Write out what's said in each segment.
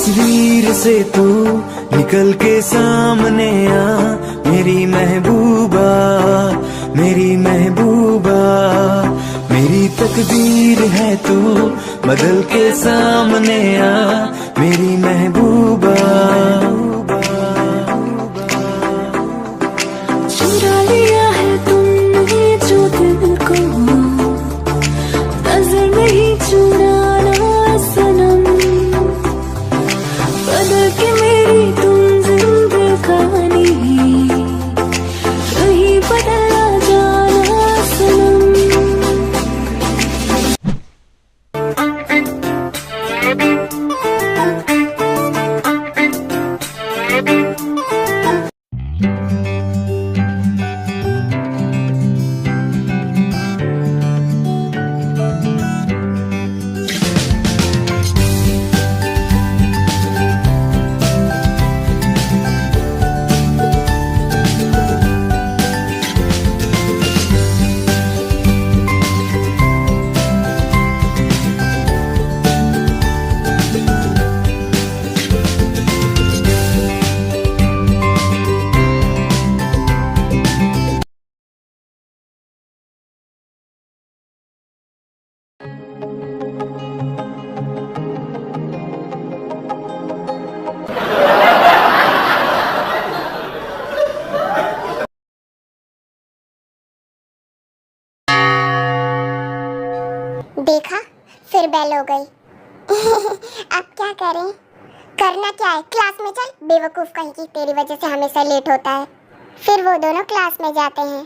तस्वीर से तू निकल के सामने आ, मेरी महबूबा, मेरी महबूबा। मेरी तकदीर है तू बदल के सामने आ, मेरी महबूबा। चुरा लिया है तुमने जो दिल को, नजर नहीं चुराना सनम। बदल के मेरी तुम जिंदगानी, कहीं बदला जाना सनम। देखा, फिर बेल हो गई। अब क्या करें? करना क्या है? क्लास में चल। बेवकूफ कहीं की, तेरी वजह से हमेशा लेट होता है। फिर वो दोनों क्लास में जाते हैं।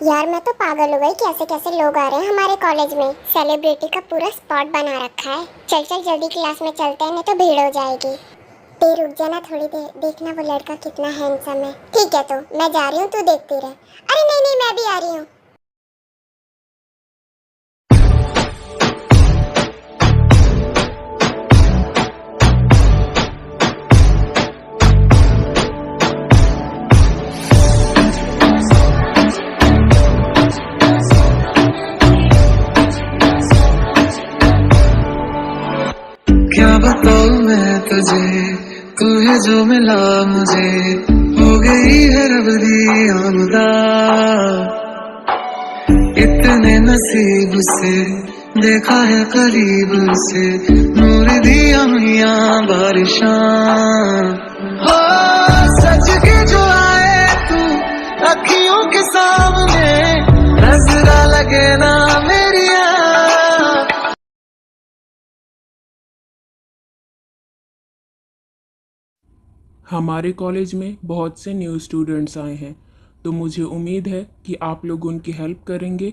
यार मैं तो पागल हो गई, कैसे कैसे लोग आ रहे हैं हमारे कॉलेज में। सेलिब्रिटी का पूरा स्पॉट बना रखा है। चल चल जल्दी क्लास में चलते हैं, नहीं तो भीड़ हो जाएगी। ते रुक जाना थोड़ी देर, देखना वो लड़का कितना हैंडसम है। ठीक है, तो मैं जा रही हूँ, तू देखती रह। अरे नहीं नहीं, मैं भी आ रही हूँ। क्या बताऊं मैं तुझे, तू है जो मिला मुझे, हो गई है रब दी आमदा। इतने नसीब से देखा है करीब से, नूर दिया मियां बारिशां। हो सच के जो आए तू अखियों के सामने, नजरा लगे ना मेरी। हमारे कॉलेज में बहुत से न्यू स्टूडेंट्स आए हैं, तो मुझे उम्मीद है कि आप लोग उनकी हेल्प करेंगे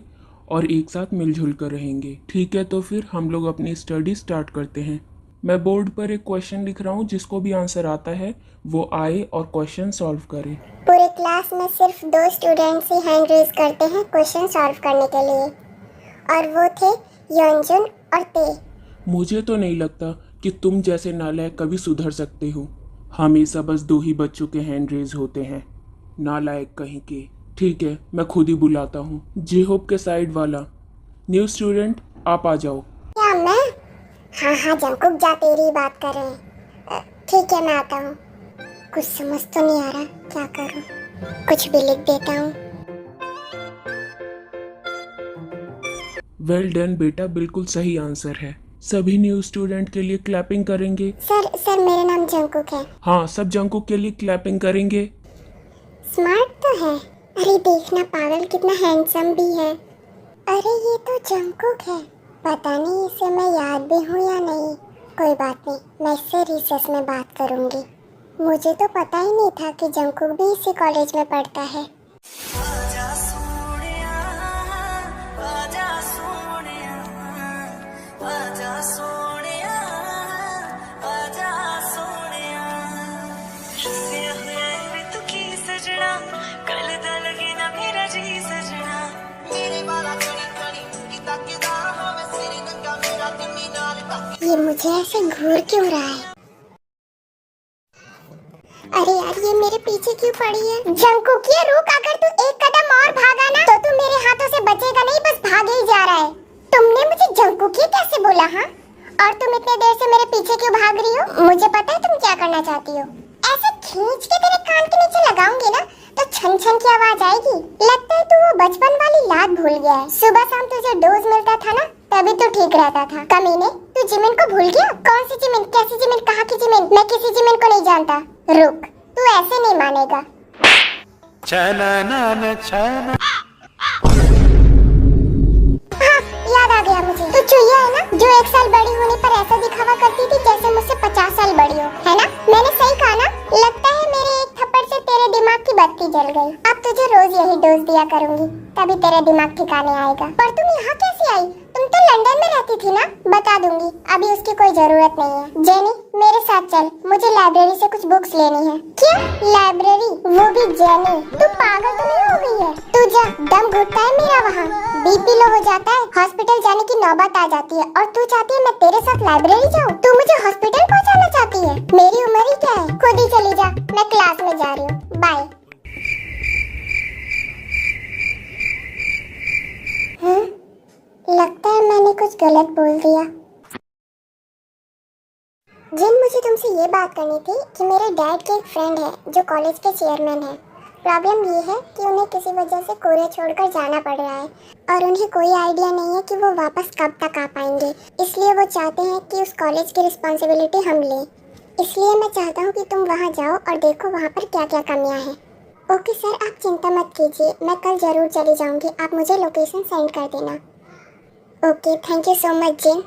और एक साथ मिलजुल कर रहेंगे। ठीक है, तो फिर हम लोग अपनी स्टडी स्टार्ट करते हैं। मैं बोर्ड पर एक क्वेश्चन लिख रहा हूँ, जिसको भी आंसर आता है वो आए और क्वेश्चन सॉल्व करे। पूरे क्लास में सिर्फ 2 स्टूडेंट्स ही हैंड रेज करते हैं क्वेश्चन सॉल्व करने के लिए, और वो थे योंजुन और ते। मुझे तो नहीं लगता कि तुम जैसे नालायक कभी सुधर सकते हो। हमेशा बस 2 ही बच्चों के हैंड रेज होते हैं, नालायक कहीं के। ठीक है, मैं खुद ही बुलाता हूँ। जे होप के साइड वाला न्यू स्टूडेंट, आप आ जाओ। क्या मैं? हाँ हाँ जंकुक, जा, तेरी बात कर रहे हैं। ठीक है, मैं आता हूँ। कुछ समझ तो नहीं आ रहा, क्या करूँ? कुछ भी लिख देता हूँ। वेल डन बेटा, बिल्कुल सही आंसर है। सभी न्यू स्टूडेंट के लिए क्लैपिंग करेंगे। सर मेरा नाम जंकुक है। हाँ, सब जंकुक के लिए क्लैपिंग करेंगे। स्मार्ट तो है। अरे देखना पागल, कितना हैंडसम भी है। अरे ये तो जंकुक है। पता नहीं इसे मैं याद भी हूँ या नहीं। कोई बात नहीं, मैं इससे रिसेस में बात करूँगी। मुझे तो पता ही नहीं था कि जंकुक भी इसी कॉलेज में पढ़ता है। कल दा लगे ना मेरा जी सजना। ये मुझे ऐसे घूर क्यों रहा है? अरे यार, ये मेरे पीछे क्यों पड़ी है? जंकुक, ये रुक, अगर तू एक कदम और भागा ना तो तू मेरे हाथों से बचेगा नहीं, बस भागे ही जा रहा है। तुमने मुझे जंकुक ये कैसे बोला? हाँ, और तुम इतने देर से मेरे पीछे क्यों भाग रही हो? मुझे पता है तुम क्या करना चाहती हो। ऐसे खींच के तेरे कान के नीचे लगाऊंगी ना तो छन छन की आवाज आएगी। लगता है तू वो बचपन वाली याद भूल गया है। सुबह शाम तुझे डोज मिलता था ना, तभी तो ठीक रहता था। कमीने, तू जिमिन को भूल गया? कौन सी जिमिन, कैसी जिमिन, कहाँ की जिमिन? मैं किसी जिमिन को नहीं जानता। रुक, तू ऐसे नहीं मानेगा। हाँ, याद आ गया मुझे। तू चुईया है ना, जो 1 साल बड़ी होने पर ऐसा दिखावा करती थी जैसे मुझसे 50 साल बड़ी हो, है ना? मैंने सही कहा ना? लगता है मेरे एक थप्पड़ से तेरे दिमाग की बत्ती जल गई। अब तुझे रोज यही डोज दिया करूंगी, तभी तेरा दिमाग ठिकाने आएगा। पर तुम यहाँ कैसे आई? तुम तो लंदन में रहती थी ना? बता दूंगी, अभी उसकी कोई जरूरत नहीं है। जेनी, मेरे साथ चल, मुझे लाइब्रेरी से कुछ बुक्स लेनी है। क्या लाइब्रेरी, वो भी जेनी? तू पागल तो नहीं हो गई है? तू जा, दम घुटता है मेरा वहाँ, बीपी लो हो जाता है, हॉस्पिटल जाने की नौबत आ जाती है, और तू चाहती है मैं तेरे साथ लाइब्रेरी जाऊँ? तू मुझे हॉस्पिटल पहुँचाना चाहती है? मेरी उम्र ही क्या है? खुद ही चली जा, मैं क्लास में जा रही हूँ, बाय। लगता है मैंने कुछ गलत बोल दिया। जिन, मुझे तुमसे ये बात करनी थी कि मेरे डैड के एक फ्रेंड है जो कॉलेज के चेयरमैन है। प्रॉब्लम ये है कि उन्हें किसी वजह से कोरिया छोड़कर जाना पड़ रहा है और उन्हें कोई आइडिया नहीं है कि वो वापस कब तक आ पाएंगे। इसलिए वो चाहते हैं कि उस कॉलेज की रिस्पॉन्सिबिलिटी हम लें। इसलिए मैं चाहता हूँ कि तुम वहाँ जाओ और देखो वहाँ पर क्या क्या कमियाँ हैं। ओके सर, आप चिंता मत कीजिए, मैं कल जरूर चली जाऊँगी। आप मुझे लोकेशन सेंड कर देना। Okay, thank you so much Jin.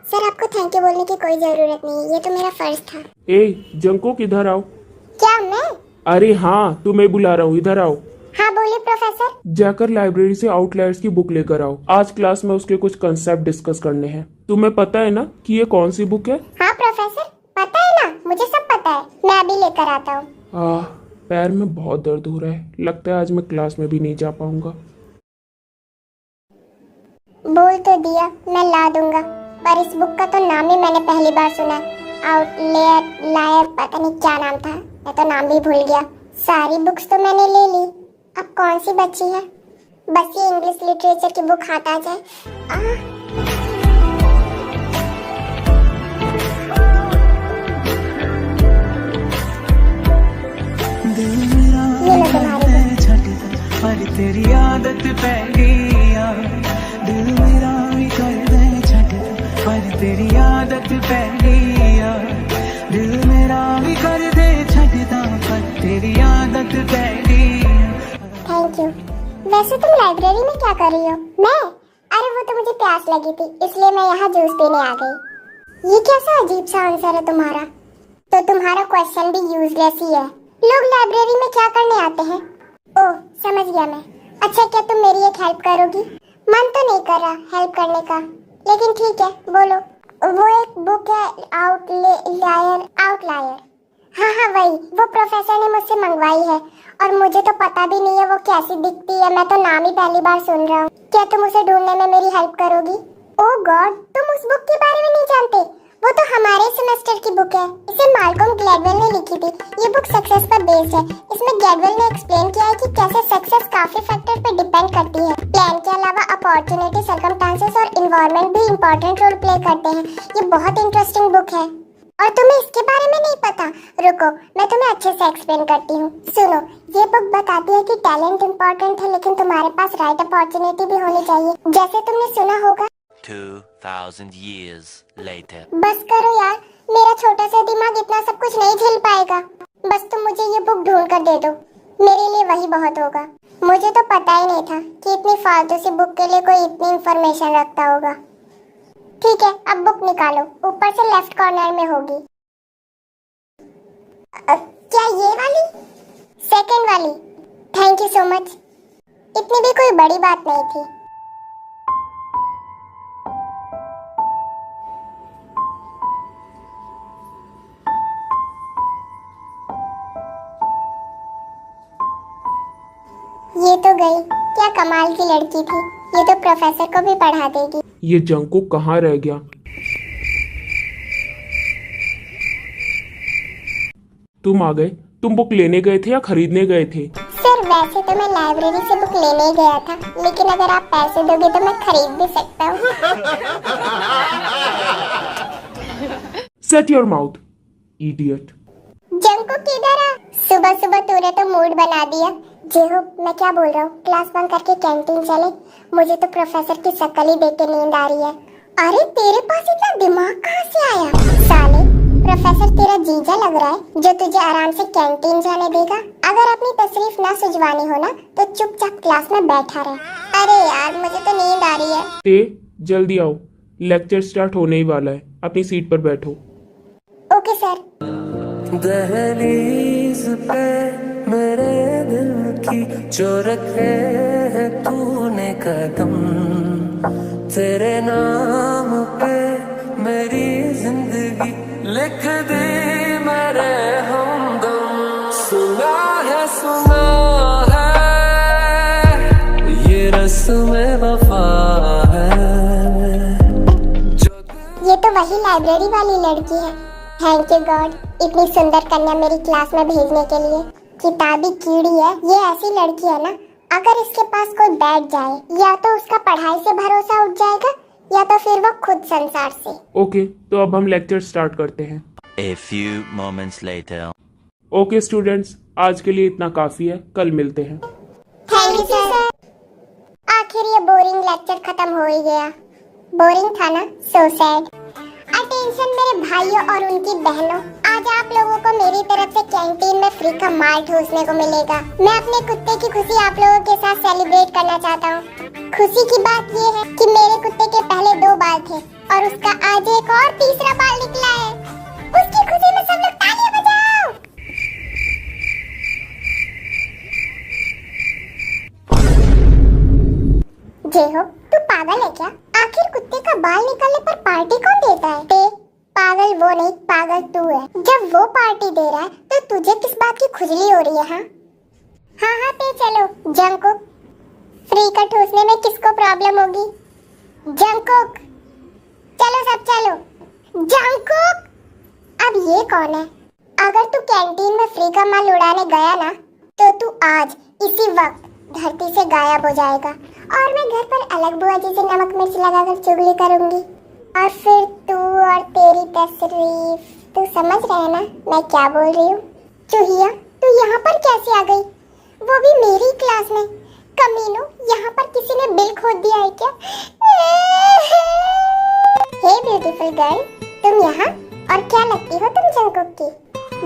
Sir, आपको थैंक यू बोलने की कोई जरूरत नहीं है, ये तो मेरा फर्ज था। ए जंकुक, इधर आओ। क्या, मैं? अरे हाँ, तुम्हें बुला रहा हूँ, इधर आओ। हाँ बोलिए प्रोफेसर। जाकर लाइब्रेरी से आउटलायर्स की बुक लेकर आओ। आज क्लास में उसके कुछ कंसेप्ट डिस्कस करने हैं। तुम्हें पता है ना कि ये कौन सी बुक है? हाँ प्रोफेसर, पता है ना, मुझे सब पता है। मैं अभी लेकर आता हूँ। पैर में बहुत दर्द हो रहा है, लगता है आज मैं क्लास में भी नहीं जा पाऊंगा। बोल तो दिया, मैं ला दूंगा, पर इस बुक का तो नाम ही मैंने पहली बार सुना है। आउटलेयर लायर, पता नहीं क्या नाम था, मैं तो नाम भी भूल गया। सारी बुक्स तो मैंने ले ली, अब कौन सी बची है? बस ये इंग्लिश लिटरेचर की बुक हाथ आ जाए। ये लो तुम्हारी बुक। पर तेरी आदत पै गई यार, दिल मेरा भी कर दे छटता, पर तेरी आदत पै गई यार, दिल मेरा भी कर दे छटता, पर तेरी आदत पै गई। Thank you. वैसे तुम लाइब्रेरी में क्या कर रही हो? मैं? अरे वो तो मुझे प्यास लगी थी, इसलिए मैं यहाँ जूस पीने आ गई। ये कैसा अजीब सा आंसर है तुम्हारा? तो तुम्हारा क्वेश्चन भी यूजलेस ही है। लोग लाइब्रेरी में क्या करने आते हैं? ओह, समझ गया मैं। अच्छा, क्या तुम मेरी एक हेल्प करोगी? मन तो नहीं कर रहा हेल्प करने का, लेकिन ठीक है, बोलो। वो एक बुक है, आउटलायर। हाँ, वही। वो प्रोफेसर ने मुझसे मंगवाई है और मुझे तो पता भी नहीं है वो कैसी दिखती है। मैं तो नाम ही पहली बार सुन रहा हूँ। क्या तुम उसे ढूंढने में मेरी हेल्प करोगी? ओह गॉड, तुम उस बुक के बारे में नहीं जानते? वो तो हमारे सेमेस्टर की बुक है। इसे माल्कम ग्लैडवेल ने लिखी थी। ये बुक सक्सेस पर बेस्ड है। इसमें ग्लैडवेल ने एक्सप्लेन किया है कि कैसे सक्सेस काफी फैक्टर पर डिपेंड करती है। प्लान के अलावा अपॉर्चुनिटी, सर्कमस्टांसेस और एनवायरनमेंट भी इम्पोर्टेंट रोल प्ले करते हैं। ये बहुत इंटरेस्टिंग बुक है और तुम्हें इसके बारे में नहीं पता। रुको, मैं तुम्हें अच्छे से एक्सप्लेन करती हूँ। सुनो, ये बुक बताती है कि टैलेंट इम्पोर्टेंट है, लेकिन तुम्हारे पास राइट अपॉर्चुनिटी भी होनी चाहिए। जैसे तुमने सुना होगा 2000 years later. बस करो यार, मेरा छोटा सा दिमाग इतना सब कुछ नहीं झेल पाएगा। बस तुम मुझे ये बुक ढूंढ कर दे दो, मेरे लिए वही बहुत होगा। मुझे तो पता ही नहीं था कि इतनी फालतू सी बुक के लिए कोई इतनी इंफॉर्मेशन रखता होगा। ठीक है, अब बुक निकालो, ऊपर से लेफ्ट कॉर्नर में होगी। क्या ये वाली? सेकंड वाली। Thank you so much. इतनी भी कोई बड़ी बात नहीं थी। ये तो गई, क्या कमाल की लड़की थी। ये तो प्रोफेसर को भी पढ़ा देगी। ये जंकुक कहाँ रह गया? तुम आ गए। तुम बुक लेने गए थे या खरीदने गए थे? सर वैसे तो मैं लाइब्रेरी से बुक लेने ही गया था, लेकिन अगर आप पैसे दोगे तो मैं खरीद भी सकता हूँ। Set your mouth, idiot. Jungkook किधर है? सुबह सुबह तूने तो मूड बना दिया। जेहो मैं क्या बोल रहा हूँ, क्लास बंक करके कैंटीन चले। मुझे तो प्रोफेसर की शक्ल ही देख के नींद आ रही है। अरे तेरे पास इतना दिमाग कहाँ से आया? साले प्रोफेसर तेरा जीजा लग रहा है जो तुझे आराम से कैंटीन जाने देगा। अगर अपनी तशरीफ ना सुझवानी हो ना तो चुपचाप क्लास में बैठा रहे। अरे यार मुझे तो नींद आ रही है। ते जल्दी आओ, लेक्चर स्टार्ट होने ही वाला है। अपनी सीट पर बैठो। Okay sir. दहलीज पे मेरे दिल की जो रखे है तूने कदम, तेरे नाम पे मेरी जिंदगी लिख दे मेरे हमदम। सुना है ये रस्म वफा है। ये तो वही लाइब्रेरी वाली लड़की है। थैंक यू गॉड, इतनी सुंदर कन्या मेरी क्लास में भेजने के लिए। किताबी कीड़ी है ये, ऐसी लड़की है ना, अगर इसके पास कोई बैठ जाए या तो उसका पढ़ाई से भरोसा उठ जाएगा या तो फिर वो खुद संसार से। ओके, तो अब हम लेक्चर स्टार्ट करते हैं। A few moments later. Okay students, आज के लिए इतना काफी है, कल मिलते हैं। Thank you sir. आखिर ये बोरिंग लेक्चर खत्म हो ही गया। बोरिंग था ना? So sad. अटेंशन मेरे भाइयों और उनकी बहनों, आज आप लोगों को मेरी तरफ से कैंटीन में फ्री का माल ठूसने को मिलेगा। मैं अपने कुत्ते की खुशी आप लोगों के साथ सेलिब्रेट करना चाहता हूँ। खुशी की बात ये है कि मेरे कुत्ते के पहले 2 बाल थे और उसका आज एक और तीसरा बाल निकला है। उसकी खुशी में सब लोग तालियां बजाओ। जय हो, तू पागल है क्या? आखिर कुत्ते का बाल निकलने पर पार्टी कौन देता है? ते पागल वो नहीं, पागल तू है। जब वो पार्टी दे रहा है तो तुझे किस बात की खुजली हो रही है? हाँ ते चलो। जंकुक, फ्री का ठूसने में किसको प्रॉब्लम होगी? जंकुक चलो, सब चलो। जंकुक, अब ये कौन है? अगर तू कैंटीन में फ्री का माल उड़ाने गया ना तो तू आज इसी वक्त धरती से गायब हो जाएगा और मैं घर पर अलग बुआ जी से नमक मिर्च लगाकर चुगली करूंगी। और फिर तू और तेरी तशरीफ, तू समझ रहे है ना मैं क्या बोल रही हूँ? चूहिया, तू यहाँ पर कैसे आ गई? वो भी मेरी क्लास में। कमीनों, यहाँ पर किसी ने बिल खोद दिया है क्या? हे ब्यूटीफुल गर्ल, तुम यहाँ? और क्या लगती हो तुम जंकुक की?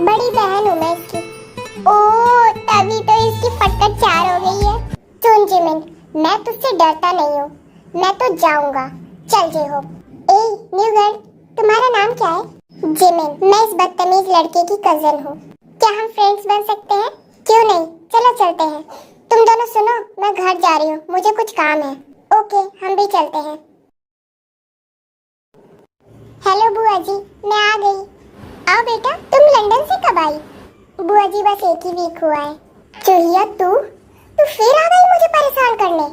बड़ी बहन हूँ मैं इसकी। ओह, तभी तो इसकी फटकर 4 हो गई है। सुन जिमिन, मैं तुझसे डरता नहीं हूँ, मैं तो जाऊंगा। चल जे हो। ए न्यू गर्ल, तुम्हारा नाम क्या है? जिमिन, मैं इस बदतमीज लड़के की कजन हूँ। क्या हम फ्रेंड्स बन सकते हैं? क्यों नहीं, चलो चलते हैं। तुम दोनों सुनो, मैं घर जा रही हूँ, मुझे कुछ काम है। ओके, हम भी चलते हैं। हेलो बुआ जी, मैं आ गई। आओ बेटा, तुम लंदन से कब आई? बुआ जी बस 1 ही वीक हुआ है। चूहिया, तू फिर आ गई मुझे परेशान करने।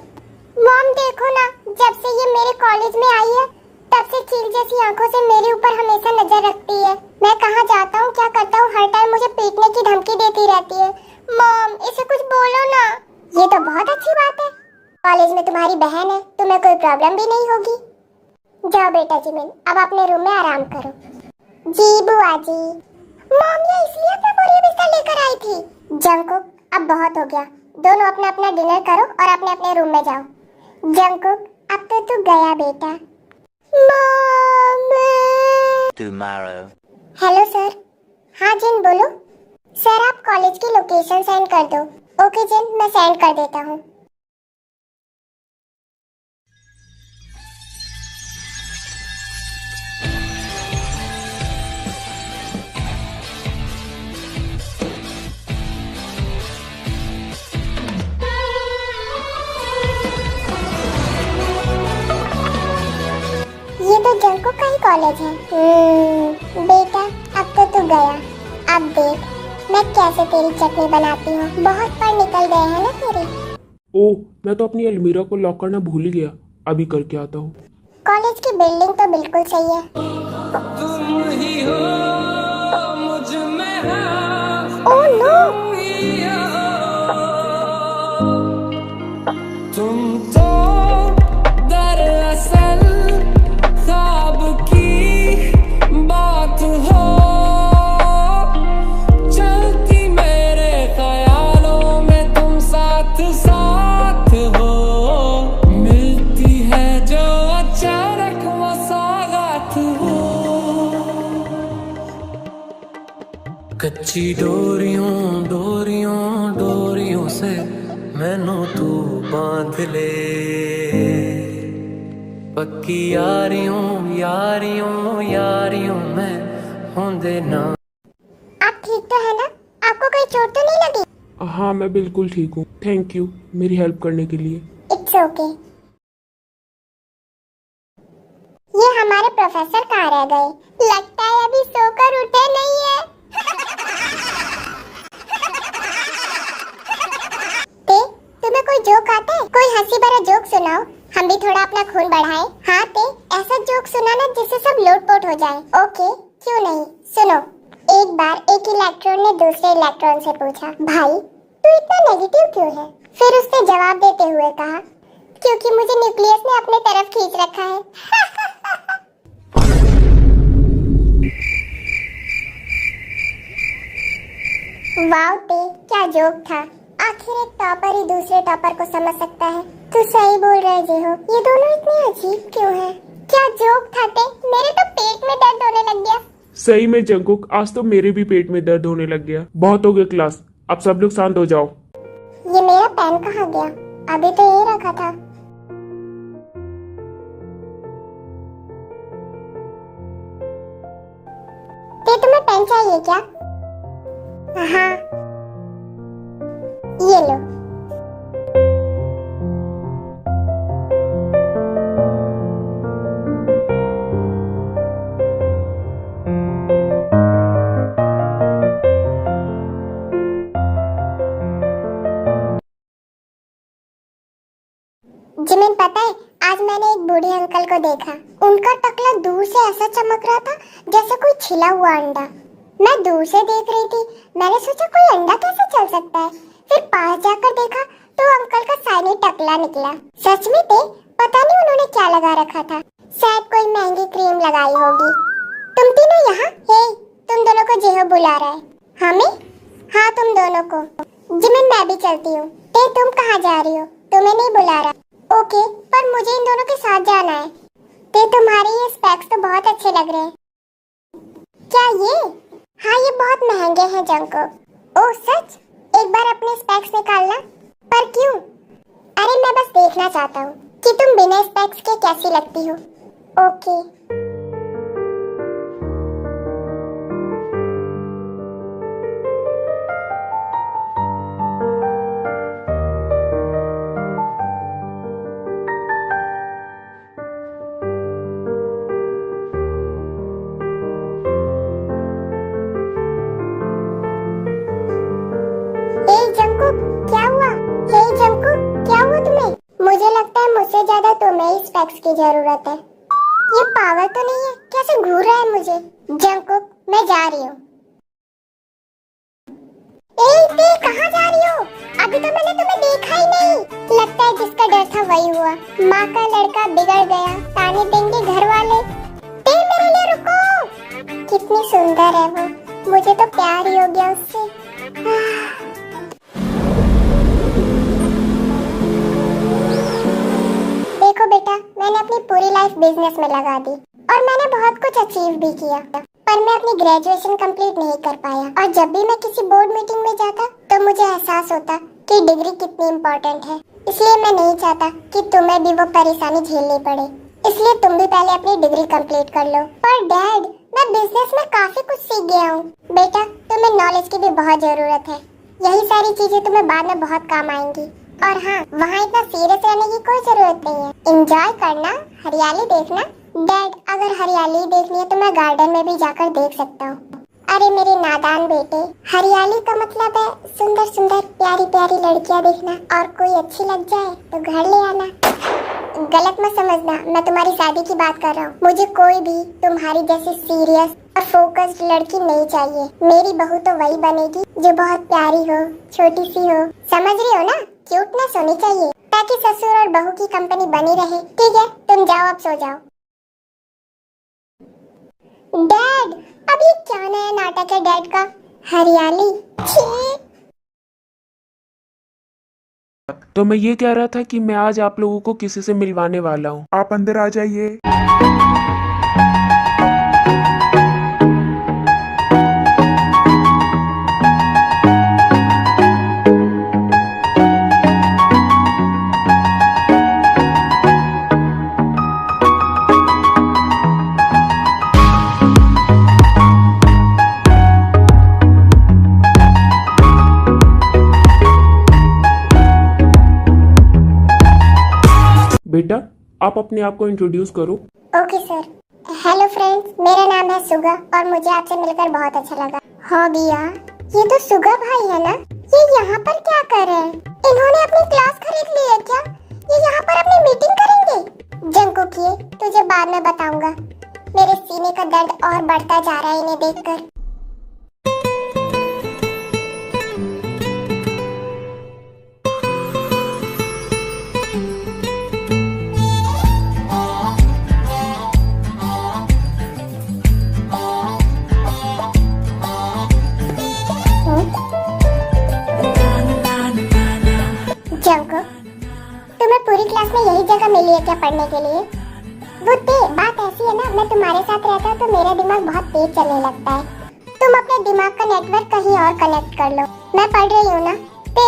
मॉम देखो ना, जब से ये मेरे कॉलेज में आई है तब से चील जैसी आंखों से मेरे ऊपर हमेशा नजर रखती है। मैं कहाँ जाता हूँ, क्या करता हूँ, हर टाइम मुझे पीटने की धमकी देती रहती है। मॉम, इसे कुछ बोलो ना। ये तो बहुत अच्छी बात है, कॉलेज में तुम्हारी बहन है, तुम्हें कोई प्रॉब्लम भी नहीं होगी। जाओ बेटा जिमिन, अब अपने रूम में आराम करो। जी बुआ जी। मॉम, ये इसलिए अपना बोरिया बिस्तर लेकर आई थी। जंकुक, अब बहुत हो गया, दोनों अपना अपना डिनर करो और अपने अपने रूम में जाओ। जंकुक, अब तो तू गया बेटा। Tomorrow. Hello sir. हाँ जिन बोलो। सर आप कॉलेज की लोकेशन सेंड कर दो। ओके जिन, मैं सेंड कर देता हूँ। ये तो जंकुक का ही कॉलेज है। बेटा, अब तो तू गया। अब देख मैं कैसे तेरी चटनी बनाती हूँ। बहुत पढ़ निकल गए हैं ना तेरे। ओह, मैं तो अपनी अलमीरा को लॉक करना भूल ही गया, अभी करके आता हूँ। कॉलेज की बिल्डिंग तो बिल्कुल सही है। तुम ही हो मुझ में है ओह नो। तुम तो दरअसल ख्वाब की बात हो, चलती मेरे ख्यालों में तुम साथ साथ हो, मिलती है जो अचानक वो सौगात हो। कच्ची डोरियों डोरियों डोरियों से मैनू तू बांध ले, पक्की यारियों यारियों यारियों में होंदे ना। आप ठीक तो है ना? आपको कोई चोट तो नहीं लगी? हाँ मैं बिल्कुल ठीक हूँ, थैंक यू मेरी हेल्प करने के लिए। It's okay. ये हमारे प्रोफेसर कहाँ रह गए? लगता है अभी सोकर उठे नहीं है। ते, तुम्हें कोई जोक आता है? कोई हंसी भरा जोक सुनाओ, हम भी थोड़ा अपना खून बढ़ाएं। हाँ ते, ऐसा जोक सुनाना जिससे सब लोटपोट हो जाए। ओके, क्यों नहीं, सुनो। एक बार एक इलेक्ट्रॉन ने दूसरे इलेक्ट्रॉन से पूछा, भाई तू इतना नेगेटिव क्यों है? फिर उसने जवाब देते हुए कहा, क्योंकि मुझे न्यूक्लियस ने अपने तरफ खींच रखा है। वाव ते, क्या जोक था। आखिर एक टॉपर ही दूसरे टॉपर को समझ सकता है। तू सही बोल रहे जी हो, ये दोनों इतने अजीब क्यों हैं? क्या जोक था ते? मेरे तो पेट में दर्द होने लग गया। सही में जंकुक, आज तो मेरे भी पेट में दर्द होने लग गया। बहुत हो गया क्लास, अब सब लोग शांत हो जाओ। ये मेरा पेन कहाँ गया? अभी तो यही रखा था। ते, तुम्हें पेन चाहिए क्या? हाँ, ये लो। जिमिन, पता है आज मैंने एक बूढ़े अंकल को देखा। उनका टकला दूर से ऐसा चमक रहा था जैसे कोई छिला हुआ अंडा। मैं दूर से देख रही थी, मैंने सोचा कोई अंडा कैसे चल सकता है। फिर पास जाकर देखा तो अंकल का शाइनी टकला निकला। सच में थे, पता नहीं उन्होंने क्या लगा रखा था, शायद कोई महंगी क्रीम लगाई होगी। तुम तीनों यहाँ? हे, तुम दोनों को जेहो बुला रहा है। हमें? हाँ तुम दोनों को। जिमिन, मैं भी चलती हूँ। ते, तुम कहाँ जा रही हो? तुम्हें नहीं बुला रहा। ओके, पर मुझे इन दोनों के साथ जाना है। ते, तुम्हारे ये स्पेक्स तो बहुत अच्छे लग रहे हैं। क्या ये? हाँ, ये बहुत महंगे हैं जंको। ओह सच? एक बार अपने स्पेक्स निकालना। पर क्यों? अरे मैं बस देखना चाहता हूँ कि तुम बिना स्पेक्स के कैसी लगती हो। ओके। मुझसे ज्यादा तुम्हें ही स्पेक्स की जरूरत है। ये पावर तो नहीं है, कैसे घूर रहा है मुझे। जंकुक, मैं जा रही हूँ। कहाँ जा रही हो? अभी तो मैंने तुम्हें देखा ही नहीं। लगता है जिसका डर था वही हुआ। माँ का लड़का बिगड़ गया, ताने देंगे घर वाले। ते, मेरे लिए रुको। कितनी सुंदर है वो, मुझे तो प्यार ही हो गया उससे। देखो बेटा, मैंने अपनी पूरी लाइफ बिजनेस में लगा दी और मैंने बहुत कुछ अचीव भी किया, पर मैं अपनी ग्रेजुएशन कंप्लीट नहीं कर पाया। और जब भी मैं किसी बोर्ड मीटिंग में जाता तो मुझे एहसास होता कि डिग्री कितनी इम्पोर्टेंट है। इसलिए मैं नहीं चाहता कि तुम्हें भी वो परेशानी झेलनी पड़े। इसलिए तुम भी पहले अपनी डिग्री कंप्लीट कर लो। पर डैड, मैं बिजनेस में काफी कुछ सीख गया हूँ। बेटा, तुम्हें नॉलेज की भी बहुत जरूरत है। यही सारी चीजें तुम्हें बाद में बहुत काम आएंगी। और हाँ, वहाँ इतना सीरियस रहने की कोई जरूरत नहीं है। एंजॉय करना, हरियाली देखना। डैड, अगर हरियाली देखनी है तो मैं गार्डन में भी जाकर देख सकता हूँ। अरे मेरे नादान बेटे, हरियाली का मतलब है सुंदर सुंदर प्यारी प्यारी लड़कियाँ देखना, और कोई अच्छी लग जाए तो घर ले आना। गलत मत समझना, मैं तुम्हारी शादी की बात कर रहा हूँ। मुझे कोई भी तुम्हारी जैसी सीरियस और फोकस्ड लड़की नहीं चाहिए। मेरी बहू तो वही बनेगी जो बहुत प्यारी हो, छोटी सी हो, समझ रही हो ना? क्यूटनेस होनी चाहिए ताकि ससुर और बहू की कंपनी बनी रहे। ठीक है, तुम जाओ, अब सो जाओ। डैड, अब ये क्या नया नाटक है डैड का? हरियाली, छी। तो मैं ये कह रहा था कि मैं आज आप लोगों को किसी से मिलवाने वाला हूँ। आप अंदर आ जाइए। बेटा, आप अपने आप को इंट्रोड्यूस करो। Okay sir. हेलो फ्रेंड्स, मेरा नाम है सुगा और मुझे आपसे मिलकर बहुत अच्छा लगा। हाँ भैया, ये तो सुगा भाई है ना? ये यहाँ पर क्या कर रहे हैं? इन्होंने अपनी क्लास खरीद ली है क्या? ये यहाँ पर अपनी मीटिंग करेंगे? जंको किए, तुझे बाद में बताऊंगा। मेरे सीने का दर्द और बढ़ता जा रहा है इन्हें देखकर। जंको, तुम्हें पूरी क्लास में यही जगह मिली है क्या पढ़ने के लिए? वो बात ऐसी है ना, मैं तुम्हारे साथ रहता हूँ तो मेरा दिमाग बहुत तेज चलने लगता है। तुम अपने दिमाग का नेटवर्क कहीं और कनेक्ट कर लो। मैं पढ़ रही हूँ ना,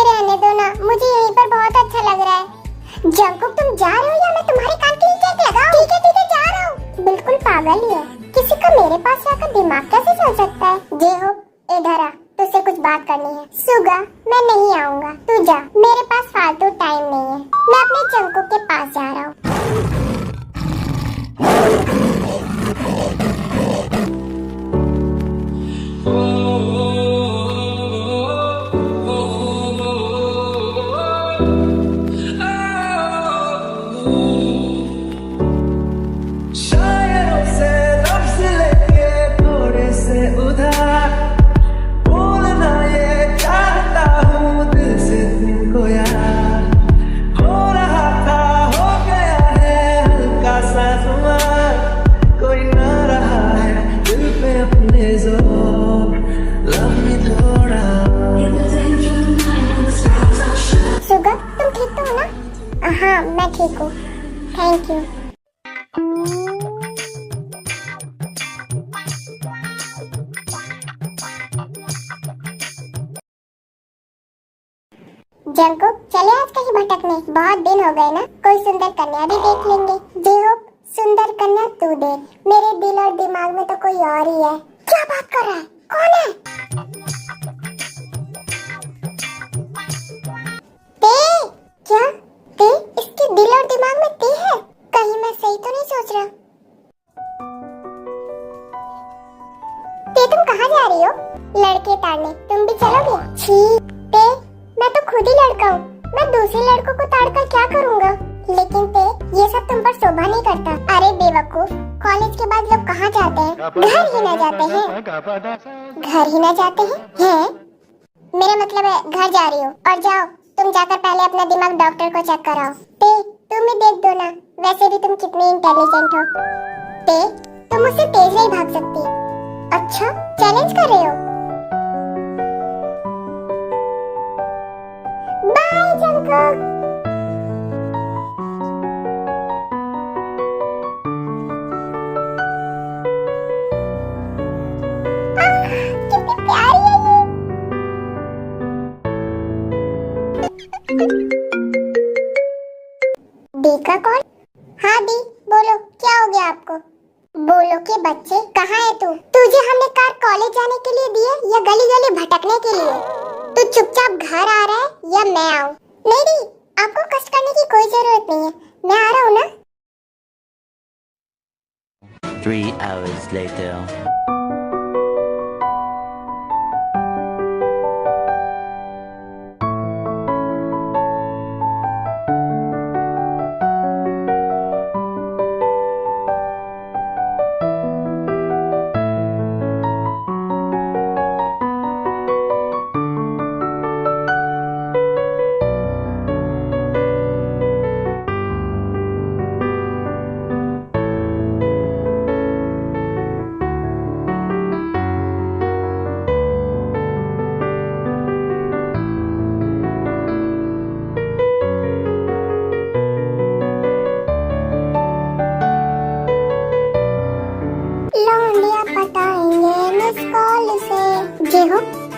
रहने दो ना, मुझे यहीं पर बहुत अच्छा लग रहा है। जंको, तुम जा रहे हो या मैं तुम्हारे कान के नीचे लगाऊं? ठीक है, जा रहा हूँ। बिल्कुल पागल ही है, किसी का मेरे पास आकर दिमाग कैसे चल सकता है? जे हो, इधर आ, तुझसे कुछ बात करनी है। सुगा, मैं नहीं आऊंगा, तू जा, मेरे पास फालतू टाइम नहीं है। मैं अपने जंको के पास जा रहा हूँ। शायरों से लफ्ज लेके थोड़े से उधार बोलना ये चाहता हूँ दिल से तुमको यार। हो रहा था, हो गया है हल्का सा खुमार, कोई ना रहा है दिल पे अपने जोर। लव मी थोड़ा। सुगा, तुम ठीक तो हो ना? हाँ, मैं ठीक हूँ, थैंक यू। जंको, चले आज कहीं भटकने? बहुत दिन हो गए ना, कोई सुंदर कन्या भी देख लेंगे। जे होप सुंदर कन्या तू देख, मेरे दिल और दिमाग में तो कोई और ही है। क्या बात कर रहा है? कौन है? ते? क्या? ते? इसके दिल और दिमाग में ते है? कहीं मैं सही तो नहीं सोच रहा? ते, तुम कहाँ जा रही हो? लड़के ताड़ने, तुम भी चलोगे? छी, ते, मैं तो खुद ही लड़का हूँ, मैं दूसरे लड़कों को ताड़कर क्या करूँगा? लेकिन ते, ये सब तुम पर शोभा नहीं करता। अरे बेवकूफ, कॉलेज के बाद लोग कहाँ जाते हैं? घर ही ना जाते हैं? घर ही ना जाते हैं? हैं? मेरा मतलब है घर जा रही हो। और जाओ, तुम जाकर पहले अपना दिमाग डॉक्टर को चेक कराओ। ते, तुम ही देख दो ना, वैसे भी तुम कितनी इंटेलिजेंट हो। ते, तुम मुझसे तेज नहीं भाग सकती। अच्छा, चैलेंज कर रहे हो? Bye Jungkook. कितनी प्यारी है ये। दी का कॉल? हाँ दी, बोलो, क्या हो गया आपको? बोलो कि बच्चे, कहाँ है तू? तुझे हमने कार कॉलेज जाने के लिए दी है या गली गली भटकने के लिए? तू चुपचाप घर आ रहा है या मैं आऊँ? नहीं दी, आपको कष्ट करने की कोई जरूरत नहीं है, मैं आ रहा हूँ ना। 3 hours later.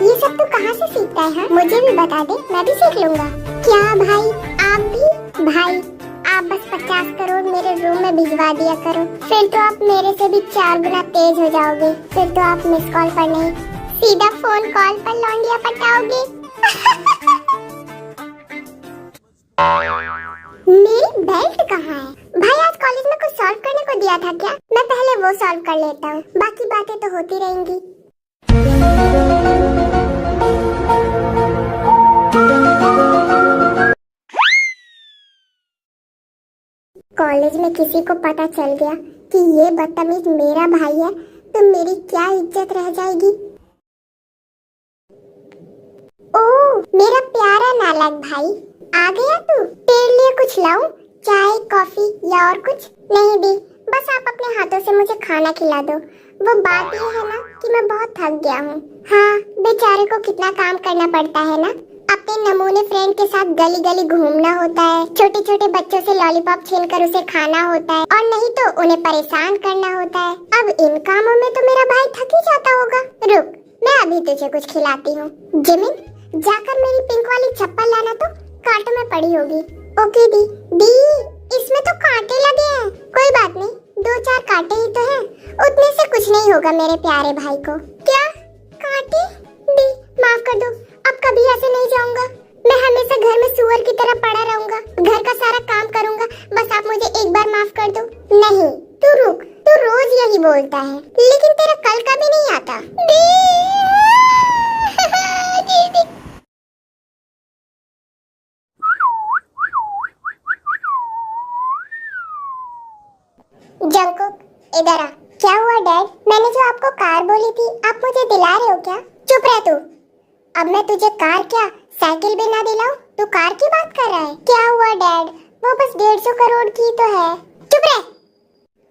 ये सब तू कहाँ से सीखता है? हाँ? मुझे भी बता दे, मैं भी सीख लूंगा। क्या भाई, आप भी? भाई आप बस 50 करोड़ मेरे रूम में भिजवा दिया करो, फिर तो आप मेरे से भी 4 गुना तेज हो जाओगे। फिर तो आप मिस कॉल पर नहीं, सीधा फोन कॉल पर लौंडिया पटाओगे। मेरी बेल्ट कहाँ है? भाई आज कॉलेज में कुछ सॉल्व करने को दिया था क्या? मैं पहले वो सॉल्व कर लेता हूँ, बाकी बातें तो होती रहेंगी। कॉलेज में किसी को पता चल गया कि ये बदतमीज मेरा भाई है तो मेरी क्या इज्जत रह जाएगी। ओह मेरा प्यारा नालायक भाई, आ गया तू? तेरे लिए कुछ लाऊं? चाय, कॉफी या और कुछ? नहीं दी, बस आप अपने हाथों से मुझे खाना खिला दो। वो बात ये है ना कि मैं बहुत थक गया हूँ। हाँ, बेचारे को कितना काम करना पड़ता है ना। अपने नमूने फ्रेंड के साथ गली गली घूमना होता है, छोटे छोटे बच्चों से लॉलीपॉप छीनकर उसे खाना होता है, और नहीं तो उन्हें परेशान करना होता है। अब इन कामों में तो मेरा भाई थक ही जाता होगा। रुक, मैं अभी तुझे कुछ खिलाती हूँ। जिमिन, जाकर मेरी पिंक वाली चप्पल लाना, तो कांटों में पड़ी होगी। ओके दी। दी, इसमें तो कांटे लगे हैं। कोई बात नहीं, 2-4 कांटे ही तो हैं, उतने से कुछ नहीं होगा मेरे प्यारे भाई को। क्या कांटे? दी माफ कर दो, अब कभी ऐसे नहीं जाऊंगा। मैं हमेशा घर में सुअर की तरह पड़ा रहूंगा, घर का सारा काम करूंगा, बस आप मुझे एक बार माफ कर दो। नहीं, तू रुक, तू रोज यही बोलता है, लेकिन तेरा कल का भी नहीं आता। जंकुक, इधर आ। क्या हुआ डैड? मैंने जो आपको कार बोली थी, आप मुझे दिला रहे हो क्या? चुप रह तू। अब मैं तुझे कार क्या साइकिल भी ना दिलाऊं, तू कार की बात कर रहा है? क्या हुआ डैड? वो बस 150 करोड़ की तो है। चुप रह।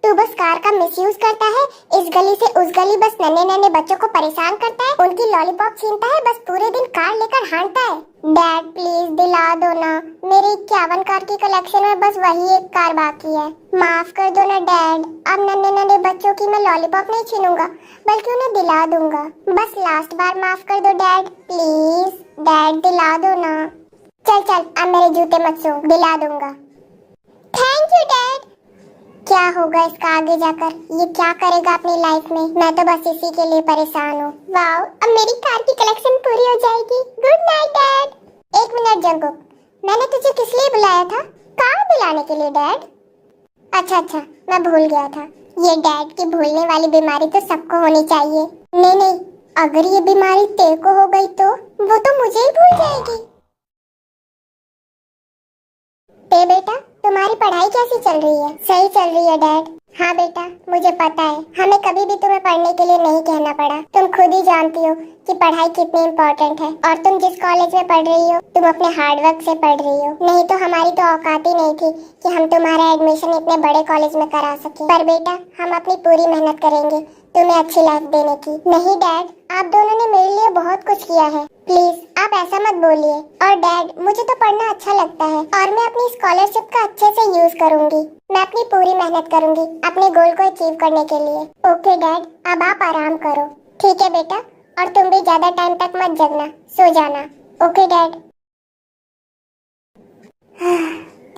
तू बस कार का मिसयूज करता है, इस गली से उस गली बस नन्हे नन्हे बच्चों को परेशान करता है, उनकी लॉलीपॉप छीनता है, बस पूरे दिन कार लेकर हाँटता है। डैड प्लीज दिला दो ना, मेरी 51 कार की कलेक्शन में बस वही एक कार बाकी है। माफ कर दो ना डैड, अब नन्हे नन्हे बच्चों की मैं लॉलीपॉप नहीं छीनूंगा, बल्कि उन्हें दिला दूंगा। बस लास्ट बार माफ कर दो डैड, प्लीज डैड दिला दो ना। चल चल, अब मेरे जूते मत सो, दिला दूंगा। Thank you dad. क्या होगा इसका आगे जाकर? ये क्या करेगा अपनी लाइफ में? मैं तो बस इसी के लिए परेशान हूँ। वाओ, अब मेरी कार की कलेक्शन पूरी हो जाएगी। Good night dad. एक मिनट जंकुक, मैंने तुझे किस लिए बुलाया था? कार दिलाने के लिए डैड? अच्छा अच्छा, मैं भूल गया था। ये डैड की भूलने वाली बीमारी तो सबको होनी चाहिए। नहीं नहीं, अगर ये बीमारी तेरे को हो गई तो वो तो मुझे ही भूल जाएगी। बेटा, तुम्हारी पढ़ाई कैसी चल रही है? सही चल रही है डैड। हाँ बेटा, मुझे पता है, हमें कभी भी तुम्हें पढ़ने के लिए नहीं कहना पड़ा। तुम खुद ही जानती हो कि पढ़ाई कितनी इम्पोर्टेंट है, और तुम जिस कॉलेज में पढ़ रही हो, तुम अपने हार्डवर्क से पढ़ रही हो। नहीं तो हमारी तो औकात ही नहीं थी कि हम तुम्हारा एडमिशन इतने बड़े कॉलेज में करा सके। पर बेटा, हम अपनी पूरी मेहनत करेंगे तुम्हें अच्छी लाइफ देने की। नहीं डैड, आप दोनों ने मेरे लिए बहुत कुछ किया है, प्लीज आप ऐसा मत बोलिए। और डैड, मुझे तो पढ़ना अच्छा लगता है, और मैं अपनी स्कॉलरशिप का अच्छे से यूज करूंगी। मैं अपनी पूरी मेहनत करूंगी अपने गोल को अचीव करने के लिए। ओके डैड, अब आप आराम करो। ठीक है बेटा, और तुम भी ज्यादा टाइम तक मत जगना, सो जाना। Okay dad.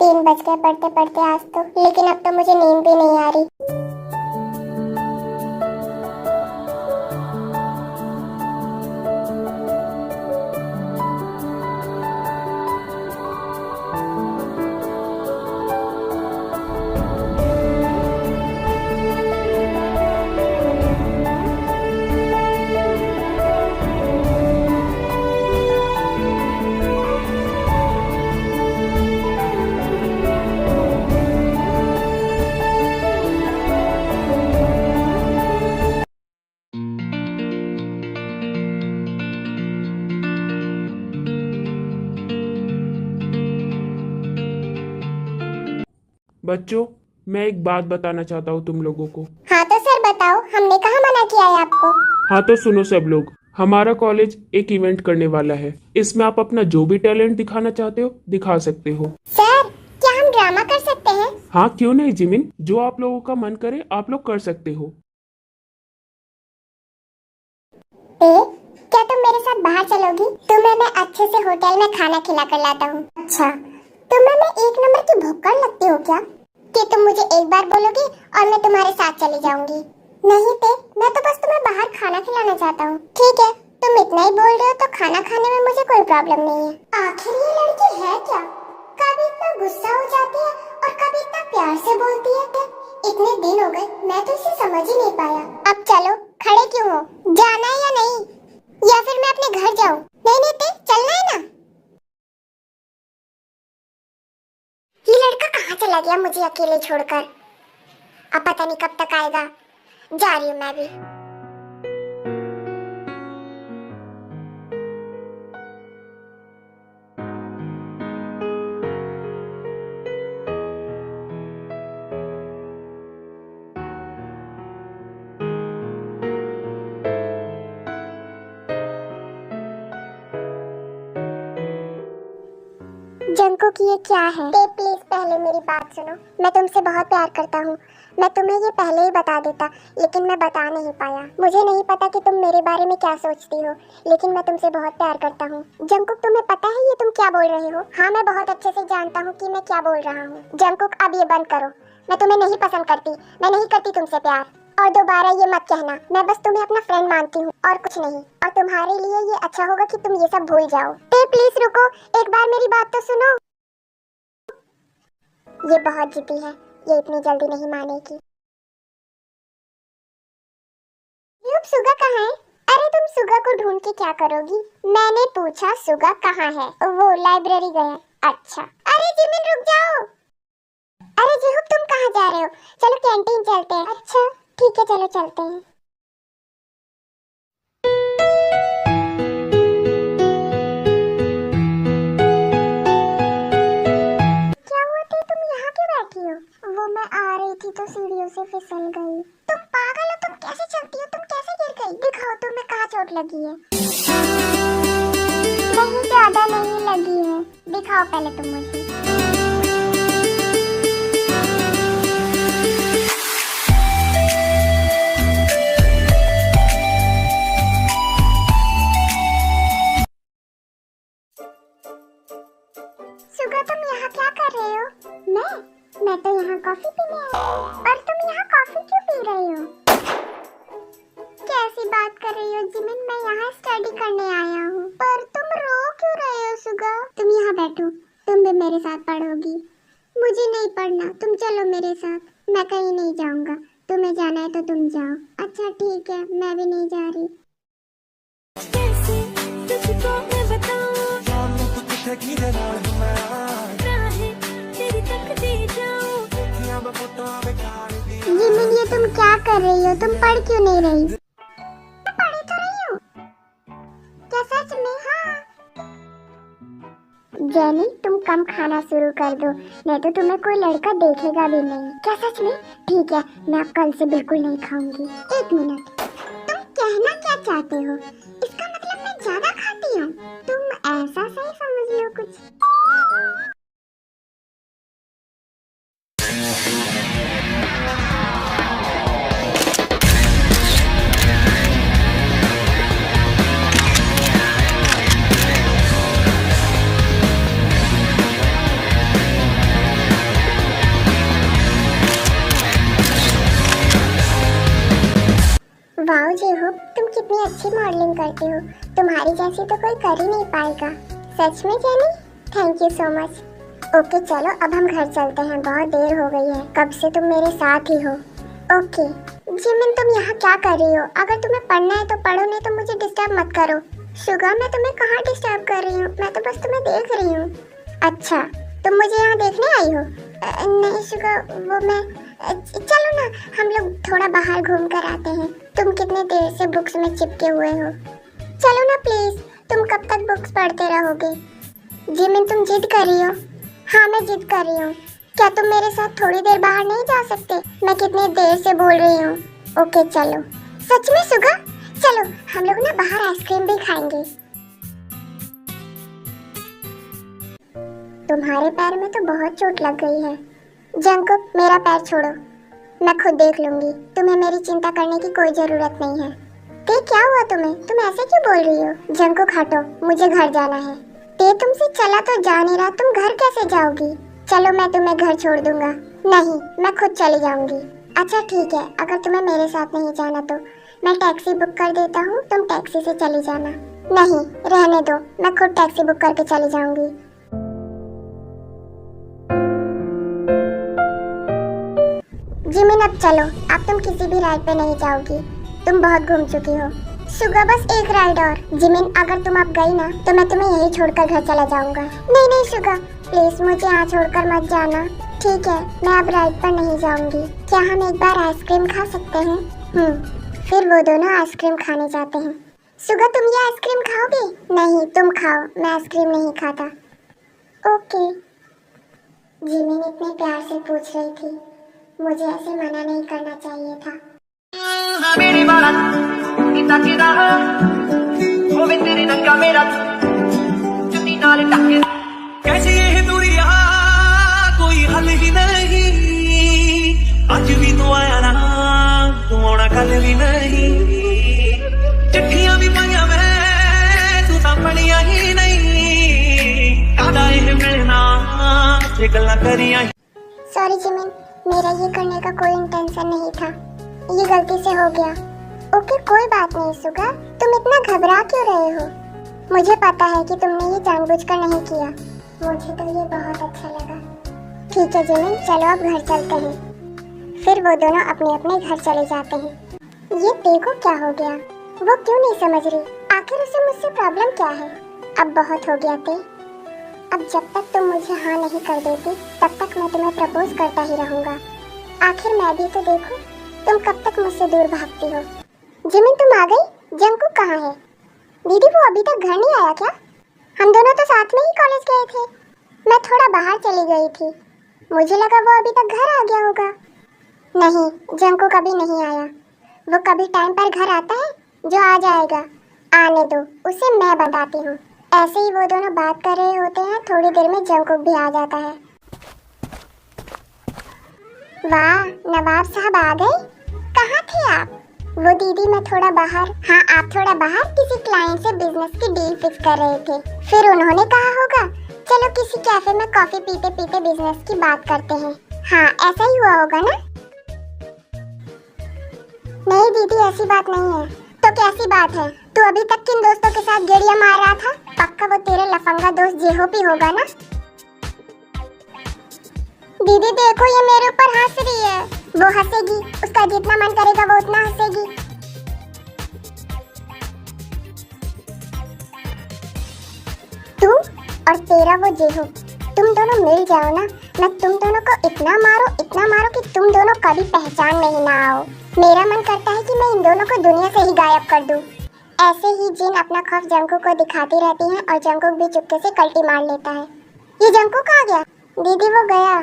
3 बज गए पढ़ते पढ़ते आज तो, लेकिन अब तो मुझे नींद भी नहीं आ रही। बच्चों, मैं एक बात बताना चाहता हूँ तुम लोगों को। हाँ तो सर बताओ, हमने कहाँ मना किया है आपको? हाँ तो सुनो सब लोग, हमारा कॉलेज एक इवेंट करने वाला है। इसमें आप अपना जो भी टैलेंट दिखाना चाहते हो दिखा सकते हो। सर, क्या हम ड्रामा कर सकते हैं? हाँ क्यों नहीं जिमिन, जो आप लोगों का मन करे आप लोग कर सकते हो। क्या तुम मेरे साथ बाहर चलोगी? तुम्हें मैं अच्छे से होटल में खाना खिला कर लाता हूँ। अच्छा, तुम्हें मैं एक नंबर की भुक्कड़ लगती हूँ क्या कि तुम मुझे एक बार बोलोगी और मैं तुम्हारे साथ चली जाऊंगी? नहीं ते, मैं तो बस तुम्हें बाहर खाना खिलाना चाहता हूँ। ठीक है, तुम इतना ही बोल रहे हो तो खाना खाने में मुझे कोई प्रॉब्लम नहीं है। आखिर ये लड़की है क्या? कभी इतना गुस्सा हो जाती है और कभी इतना प्यार से बोलती है। इतने दिन हो गए, मैं तो इसे समझ ही नहीं पाया। अब चलो, खड़े क्यों हो? जाना है या नहीं? या फिर मैं अपने घर जाऊं? नहीं ते, चलना है ना? ये लड़का कहाँ चला गया मुझे अकेले छोड़कर? अब पता नहीं कब तक आएगा। जा रही हूँ मैं भी। जंकुक, ये क्या है? प्लीज पहले मेरी बात सुनो। मैं तुमसे बहुत प्यार करता हूँ। मैं तुम्हें ये पहले ही बता देता, लेकिन मैं बता नहीं पाया। मुझे नहीं पता कि तुम मेरे बारे में क्या सोचती हो, लेकिन मैं तुमसे बहुत प्यार करता हूँ। जंकुक, तुम्हें पता है ये तुम क्या बोल रहे हो? हाँ, मैं बहुत अच्छे से जानता हूँ कि मैं क्या बोल रहा हूँ। जंकुक, अब ये बंद करो। मैं तुम्हें नहीं पसंद करती। मैं नहीं करती तुमसे प्यार। और दोबारा ये मत कहना। मैं बस तुम्हें अपना फ्रेंड मानती हूँ और कुछ नहीं। और तुम्हारे लिए ये अच्छा होगा कि तुम ये सब भूल जाओ। प्लीज रुको, एक बार मेरी बात तो सुनो। ये बहुत जिद्दी है, ये इतनी जल्दी नहीं मानेगी। सुगा कहाँ है? अरे तुम सुगा को ढूंढ के क्या करोगी? मैंने पूछा सुगा कहाँ है? वो लाइब्रेरी गया। अच्छा, अरे जिमिन रुक जाओ। अरे जिहुब, तुम कहाँ जा रहे हो? चलो कैंटीन चलते हैं। अच्छा ठीक है, चलो चलते हैं। क्या हुआ थी, तुम यहाँ क्यों बैठी हो? वो मैं आ रही थी तो सीढ़ियों से फिसल गई। तुम पागल हो, तुम कैसे चलती हो? तुम कैसे गिर गई? दिखाओ तुम्हें कहाँ चोट लगी है। नहीं, ज्यादा नहीं लगी है। दिखाओ पहले तुम मुझे। सुगा, तुम यहाँ क्या कर रहे हो? मैं तो यहाँ कॉफी पीने आई हूँ। और तुम यहाँ कॉफी क्यों पी रही हो? कैसी बात कर रही हो जिमिन? मैं यहाँ स्टडी करने आया हूँ। पर तुम रो क्यों रहे हो सुगा? तुम यहाँ बैठो, तुम भी मेरे साथ पढ़ोगी। मुझे नहीं पढ़ना, तुम चलो मेरे साथ। मैं कहीं नहीं जाऊँगा। तुम्हें जाना है तो तुम जाओ। अच्छा ठीक है, मैं भी नहीं जा रही। कैसे तुझको मैं बताऊं, राहें तेरी तकती जाऊं। जिमिन, ये तुम क्या कर रही हो? तुम पढ़ क्यों नहीं रही? मैं पढ़ तो रही हूँ। क्या सच में? हाँ। जेनी, तुम कम खाना शुरू कर दो, नहीं तो तुम्हें कोई लड़का देखेगा भी नहीं। क्या सच में? ठीक है, मैं अब कल से बिल्कुल नहीं खाऊंगी। एक मिनट, तुम कहना क्या चाहते हो? इसका मतलब मैं ज्यादा खाती हूँ? तुम ऐसा सही समझ लो कुछ। वाओ जेहूब, तुम कितनी अच्छी मॉडलिंग करती हो। तुम्हारी जैसी तो कोई कर ही नहीं पाएगा। सच में jenny? Thank you so much. Okay चलो, अब हम घर चलते हैं। बहुत देर हो गई है, कब से तुम मेरे साथ ही हो। ओके जिमिन, तुम यहाँ क्या कर रही हो? अगर तुम्हें पढ़ना है तो पढ़ो, नहीं तो मुझे डिस्टर्ब मत करो। शुगा, मैं तुम्हें कहाँ डिस्टर्ब कर रही हूँ? मैं तो बस तुम्हें देख रही हूँ। अच्छा, तुम मुझे यहाँ देखने आई हो? नहीं शुगा, वो मैं चलो ना, हम लोग थोड़ा बाहर घूम कर आते हैं। तुम कितने देर से बुक्स में चिपके हुए हो। चलो ना प्लीज, तुम कब तक बुक्स पढ़ते रहोगे? जिमिन, तुम जिद कर रही हो? हाँ, मैं जिद कर रही हूँ। क्या तुम मेरे साथ थोड़ी देर बाहर नहीं जा सकते? मैं कितनी देर से बोल रही हूँ। ओके चलो। सच में सुगा? चलो हम लोग ना बाहर आइसक्रीम भी खाएंगे। तुम्हारे पैर में तो बहुत चोट लग गई है। जंकुक, मेरा पैर छोड़ो, मैं खुद देख लूंगी। तुम्हें मेरी चिंता करने की कोई जरूरत नहीं है। क्या हुआ तुम्हें? तुम ऐसे क्यों बोल रही हो? जंकुक हटो, मुझे घर जाना है। ते तुमसे चला तो जा नहीं रहा, तुम घर कैसे जाओगी? चलो मैं तुम्हें घर छोड़ दूंगा। नहीं, मैं खुद चली जाऊंगी। अच्छा ठीक है, अगर तुम्हें मेरे साथ नहीं जाना तो मैं टैक्सी बुक कर देता हूँ, तुम टैक्सी से चली जाना। नहीं, रहने दो, मैं खुद टैक्सी बुक करके चली जाऊंगी। जिमिन अब चलो, अब तुम किसी भी राइड पे नहीं जाओगी, तुम बहुत घूम चुकी हो। सुगा बस एक राइड और। जिमिन अगर तुम अब गई ना तो मैं तुम्हें यही छोड़कर घर चला जाऊंगा। नहीं नहीं सुगा, प्लीज मुझे यहाँ छोड़कर मत जाना। ठीक है, मैं अब राइड पर नहीं जाऊंगी। क्या हम एक बार आइसक्रीम खा सकते हैं? फिर वो दोनों आइसक्रीम खाने जाते हैं। सुगा तुम ये आइसक्रीम खाओगे? नहीं, तुम खाओ, मैं आइसक्रीम नहीं खाता। ओके। जिमिन इतने प्यार से पूछ रही थी, मुझे ऐसे मना नहीं करना चाहिए था। मेरी बारात कितना चिरा होवे तेरे नंगा मेरा चुन्नी नाल टके कैसे ये दूरिया कोई हल ही नहीं आज भी तू आया ना तू आना कल भी नहीं चिट्ठियां भी पाइया मैं तू तो पढ़िया ही नहीं कादा ये मिलना ये गल्लां करियां। सॉरी जिमिन, मेरा ये करने का कोई इंटेंशन नहीं था, ये गलती से हो गया। ओके कोई बात नहीं सुगा, तुम इतना घबरा क्यों रहे हो? मुझे पता है कि तुमने ये जानबूझकर नहीं किया। मुझे तो ये बहुत अच्छा लगा। ठीक है जिमिन, चलो अब घर चलते हैं। फिर वो दोनों अपने अपने घर चले जाते हैं। ये देखो क्या हो गया, वो क्यों नहीं समझ रही? आखिर उसे मुझसे प्रॉब्लम क्या है? अब बहुत हो गया ते, अब जब तक तुम मुझे हाँ नहीं कर देती तब तक मैं तुम्हें प्रपोज करता ही रहूंगा। आखिर मैं भी तो देखूं तुम कब तक मुझसे दूर भागती हो। जिमिन तुम आ गई? जंकुक कहाँ है? दीदी वो अभी तक घर नहीं आया क्या? हम दोनों तो साथ में ही कॉलेज गए थे। मैं थोड़ा बाहर चली गई थी, मुझे लगा वो अभी तक घर आ गया होगा। नहीं, जंकुक अभी नहीं आया। वो कभी टाइम पर घर आता है जो आ जाएगा। आने दो, उसे मैं बताती हूँ। ऐसे ही वो दोनों बात कर रहे होते हैं, थोड़ी देर में जंकुक भी आ जाता है। वाह, नवाब साहब आ गए। कहाँ थे आप? वो दीदी मैं थोड़ा बाहर। हाँ आप थोड़ा बाहर किसी क्लाइंट से बिजनेस की डील फिक्स कर रहे थे। फिर उन्होंने कहा होगा चलो किसी कैफे में कॉफी पीते पीते बिजनेस की बात करते हैं। हाँ ऐसा ही हुआ होगा ना? नहीं दीदी ऐसी बात नहीं है। तो कैसी बात है? तू अभी तक किन दोस्तों के साथ गेड़िया मार रहा था? पक्का वो तेरे लफंगा दोस्त जेहोपी होगा ना? दीदी देखो ये मेरे ऊपर हंस रही है। वो हंसेगी, उसका जितना मन करेगा वो उतना हंसेगी। तू और तेरा वो जेहो, तुम दोनों मिल जाओ ना, मैं तुम दोनों को इतना मारो कि तुम दोनों कभी पहचान में ही ना आओ। मेरा मन करता है कि मैं इन दोनों को दुनिया से ही गायब कर दूं। ऐसे ही जिन अपना खौफ जंकुक को दिखाती रहती हैं और जंकुक भी चुपके से कल्टी मार लेता है। ये जंकुक आ गया? दीदी वो गया,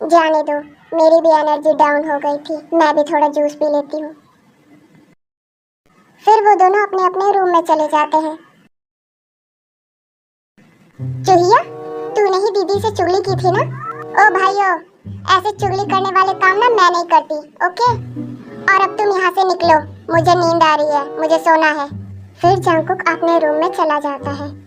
जाने दो, मेरी भी एनर्जी डाउन हो गई थी, मैं भी थोड़ा जूस पी लेती हूँ। फिर वो दोनों अपने अपने रूम में चले जाते हैं। चूहिया, तूने ही दीदी से चुगली की थी ना? ओ भाइयों, ऐसे चुगली करने वाले काम ना मैं नहीं करती, ओके? और अब तुम यहाँ से निकलो, मुझे नींद आ रही है, मुझे सोना है। फिर जंकुक अपने रूम में चला जाता है।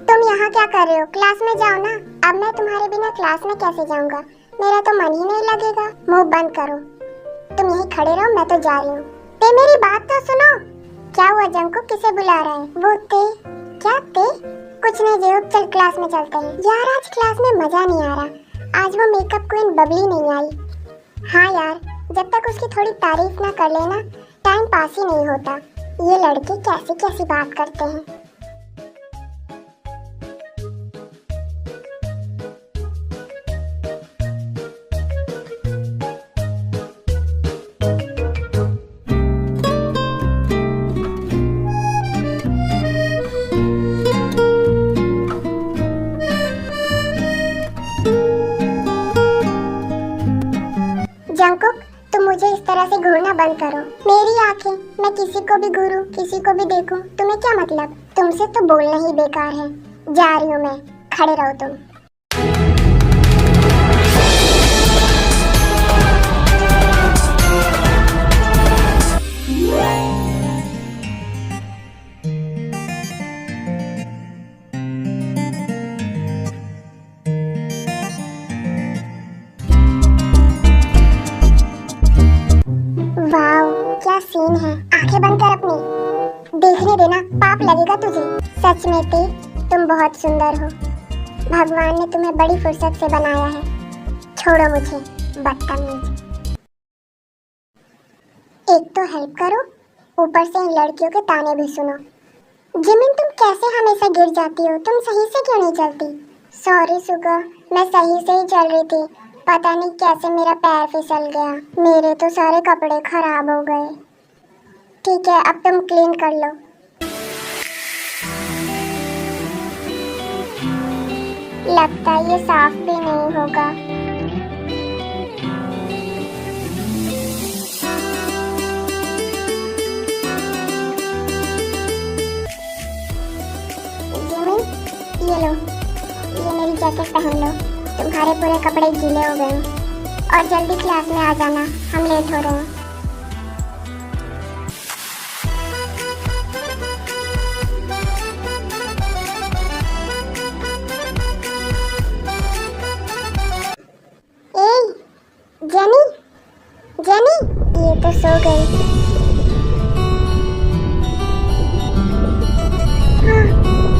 तुम यहाँ क्या कर रहे हो? क्लास में जाओ ना। अब मैं तुम्हारे बिना क्लास में कैसे जाऊँगा? मेरा तो मन ही नहीं लगेगा। मुंह बंद करो, तुम यहीं खड़े रहो, मैं तो जा रही हूँ। ते मेरी बात तो सुनो। क्या हुआ जंकुक, किसे बुला रहा है? वो ते। क्या ते? कुछ नहीं जेहोप, चल क्लास में चलते हैं। यार आज क्लास में मजा नहीं आ रहा, आज वो मेकअप क्वीन बबली नहीं आई। हाँ यार, जब तक उसकी थोड़ी तारीफ ना कर लेना टाइम पास ही नहीं होता। ये लड़के कैसी कैसी बात करते हैं। देखूं, तुम्हें क्या मतलब? तुमसे तो बोलना ही बेकार है। जा रही हूँ मैं, खड़े रहो तुम। वाओ, क्या सीन है। आंखें बंद कर अपनी, देखने देना, पाप लगेगा तुझे। सच में ते, तुम बहुत सुंदर हो। भगवान ने तुम्हें बड़ी फुर्सत से बनाया है। छोड़ो मुझे, बदतमीज। एक तो हेल्प करो, ऊपर से इन लड़कियों के ताने भी सुनो। जिमिन, तुम कैसे हमेशा गिर जाती हो? तुम सही से क्यों नहीं चलती? सॉरी सुगा, मैं सही से ही चल रही थी, पता नहीं कैसे मेरा पैर फिसल गया। मेरे तो सारे कपड़े खराब हो गए। ठीक है, अब तुम क्लीन कर लो। लगता है ये साफ भी नहीं होगा। जिमिन, ये लो, ये मेरी जैकेट पहन लो, तुम्हारे पूरे कपड़े गीले हो गए हैं। और जल्दी क्लास में आ जाना, हम लेट हो रहे हैं। ए, जेनी, जेनी, ये तो सो गई। हाँ,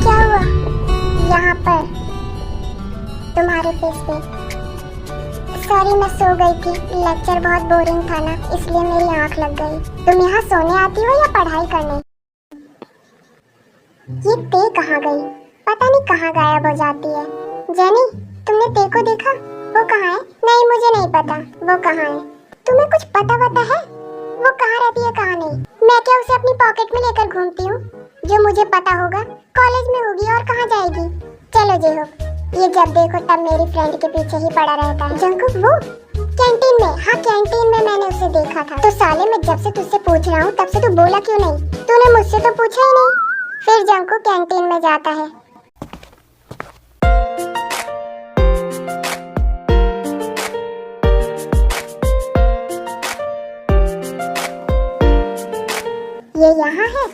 क्या हुआ? यहाँ पर तुम्हारे फेस पे। सॉरी, मैं सो गई थी। लेक्चर बहुत बोरिंग था ना, इसलिए मेरी आंख लग गई। तुम यहाँ सोने आती हो या पढ़ाई करने? ये ते कहाँ गई? पता नहीं कहाँ गायब हो जाती है। जेनी, तुमने ते को देखा? वो कहाँ है? नहीं, मुझे नहीं पता वो कहाँ है। तुम्हें कुछ पता है? वो कहाँ रहती है, कहाँ नहीं? मैं क्या उसे अपनी पॉकेट में लेकर घूमती हूँ? जो मुझे पता होगा, कॉलेज में होगी और कहाँ जाएगी। चलो जे हो, ये जब देखो तब मेरी फ्रेंड के पीछे ही पड़ा रहता है। जंकुक, वो कैंटीन में? हाँ, कैंटीन में मैंने उसे देखा था। तो साले, मैं जब से तुझसे पूछ रहा हूँ तब से तू बोला क्यों नहीं? तूने मुझसे तो पूछा ही नहीं। फिर जंकुक कैंटीन में जाता है। ये यहाँ है?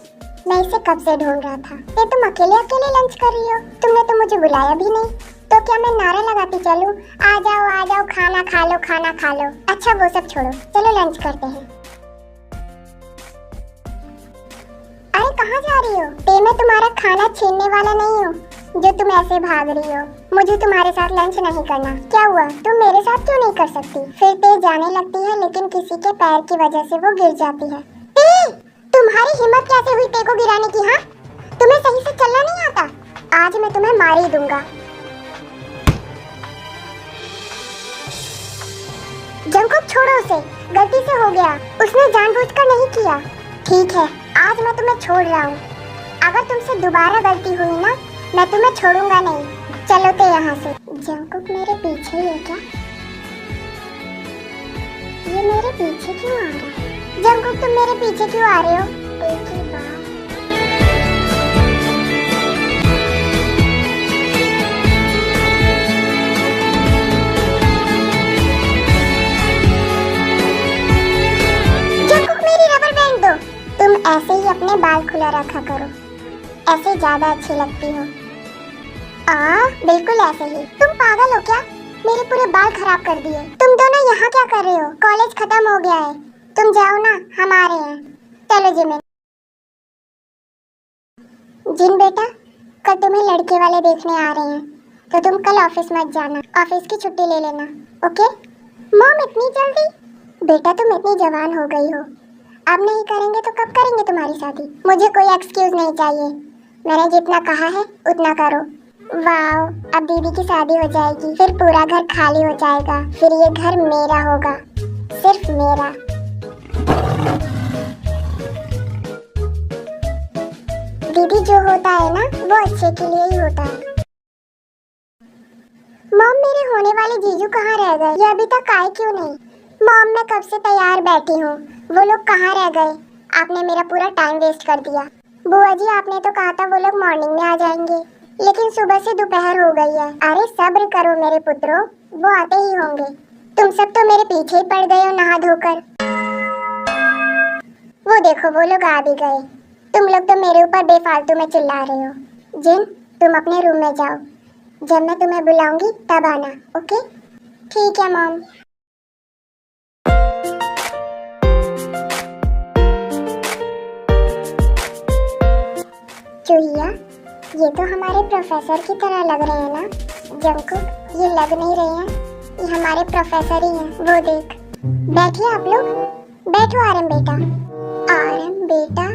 मैं इसे कब से ढूंढ रहा था। ये तुम अकेले अकेले लंच कर रही हो? तुमने तो मुझे बुलाया भी नहीं। तो क्या मैं नारा लगाती चलूं, आ जाओ, खाना खा लो, खाना खा लो? अच्छा, वो सब छोड़ो, चलो लंच करते हैं। अरे कहाँ जा रही हो? ते, मैं तुम्हारा खाना छीनने वाला नहीं हूँ जो तुम ऐसे भाग रही हो। मुझे तुम्हारे साथ लंच नहीं करना। क्या हुआ, तुम मेरे साथ क्यों नहीं कर सकती? फिर ते जाने लगती है, लेकिन किसी के पैर की वजह से वो गिर जाती है। तुम्हारी हिम्मत कैसे हुई ते को गिराने की? हाँ, तुम्हें सही से चलना नहीं आता? आज मैं तुम्हें मार ही दूंगा। जंकुक, छोड़ो उसे, गलती से हो गया, उसने जानबूझकर नहीं किया। ठीक है, आज मैं तुम्हें छोड़ रहा हूँ। अगर तुमसे दोबारा गलती हुई ना, मैं तुम्हें छोड़ूंगा नहीं। चलो तो यहाँ से। जंकुक मेरे पीछे ही है क्या? ये मेरे पीछे क्यों आ रहा है? जंकुक, तुम मेरे पीछे क्यों आ रहे हो? एक ही बात। जंकुक, मेरी रबर बैंड दो। तुम ऐसे ही अपने बाल खुला रखा करो, ऐसे ज्यादा अच्छी लगती हो। बिल्कुल ऐसे ही। तुम पागल हो क्या? मेरे पूरे बाल खराब कर दिए। तुम दोनों यहाँ क्या कर रहे हो? कॉलेज खत्म हो गया है, तुम जाओ ना, हम आ रहे हैं। चलो जिमिन। जिन बेटा, कल तुम्हें लड़के वाले देखने आ रहे हैं, तो तुम कल ऑफिस मत जाना, ऑफिस की छुट्टी ले लेना, ओके? मॉम, इतनी जल्दी? बेटा, तुम इतनी जवान हो गई हो, अब नहीं करेंगे तो कब करेंगे तुम्हारी शादी? मुझे कोई एक्सक्यूज नहीं चाहिए, मैंने जितना कहा है उतना करो। वाओ, अब दीदी की शादी हो जाएगी, फिर पूरा घर खाली हो जाएगा, फिर ये घर मेरा होगा, सिर्फ मेरा। दीदी, जो होता है ना, वो अच्छे के लिए ही होता है। मॉम, मेरे होने वाले जीजू कहाँ रह गए? ये अभी तक आए क्यों नहीं? मॉम, मैं कब से तैयार बैठी हूँ, वो लोग कहाँ रह गए? आपने मेरा पूरा टाइम वेस्ट कर दिया। बुआ जी आपने तो कहा था वो लोग मॉर्निंग में आ जाएंगे, लेकिन सुबह से दोपहर हो गई है। अरे सब्र करो मेरे पुत्रों, वो आते ही होंगे। तुम सब तो मेरे पीछे ही पड़ गए हो नहा धोकर। वो देखो वो लोग आ भी गए। तुम लोग तो मेरे ऊपर बेफालतू में चिल्ला रहे हो। जिन तुम अपने रूम में जाओ, जब मैं तुम्हें बुलाऊंगी तब आना, ओके? ठीक है मॉम। चूहिया, ये तो हमारे प्रोफेसर की तरह लग रहे हैं ना? जंकुक, ये लग नहीं रहे हैं, ये हमारे प्रोफेसर ही हैं। वो देख। बैठिए आप लोग, बैठो आरएम बेटा। आरएम बेटा,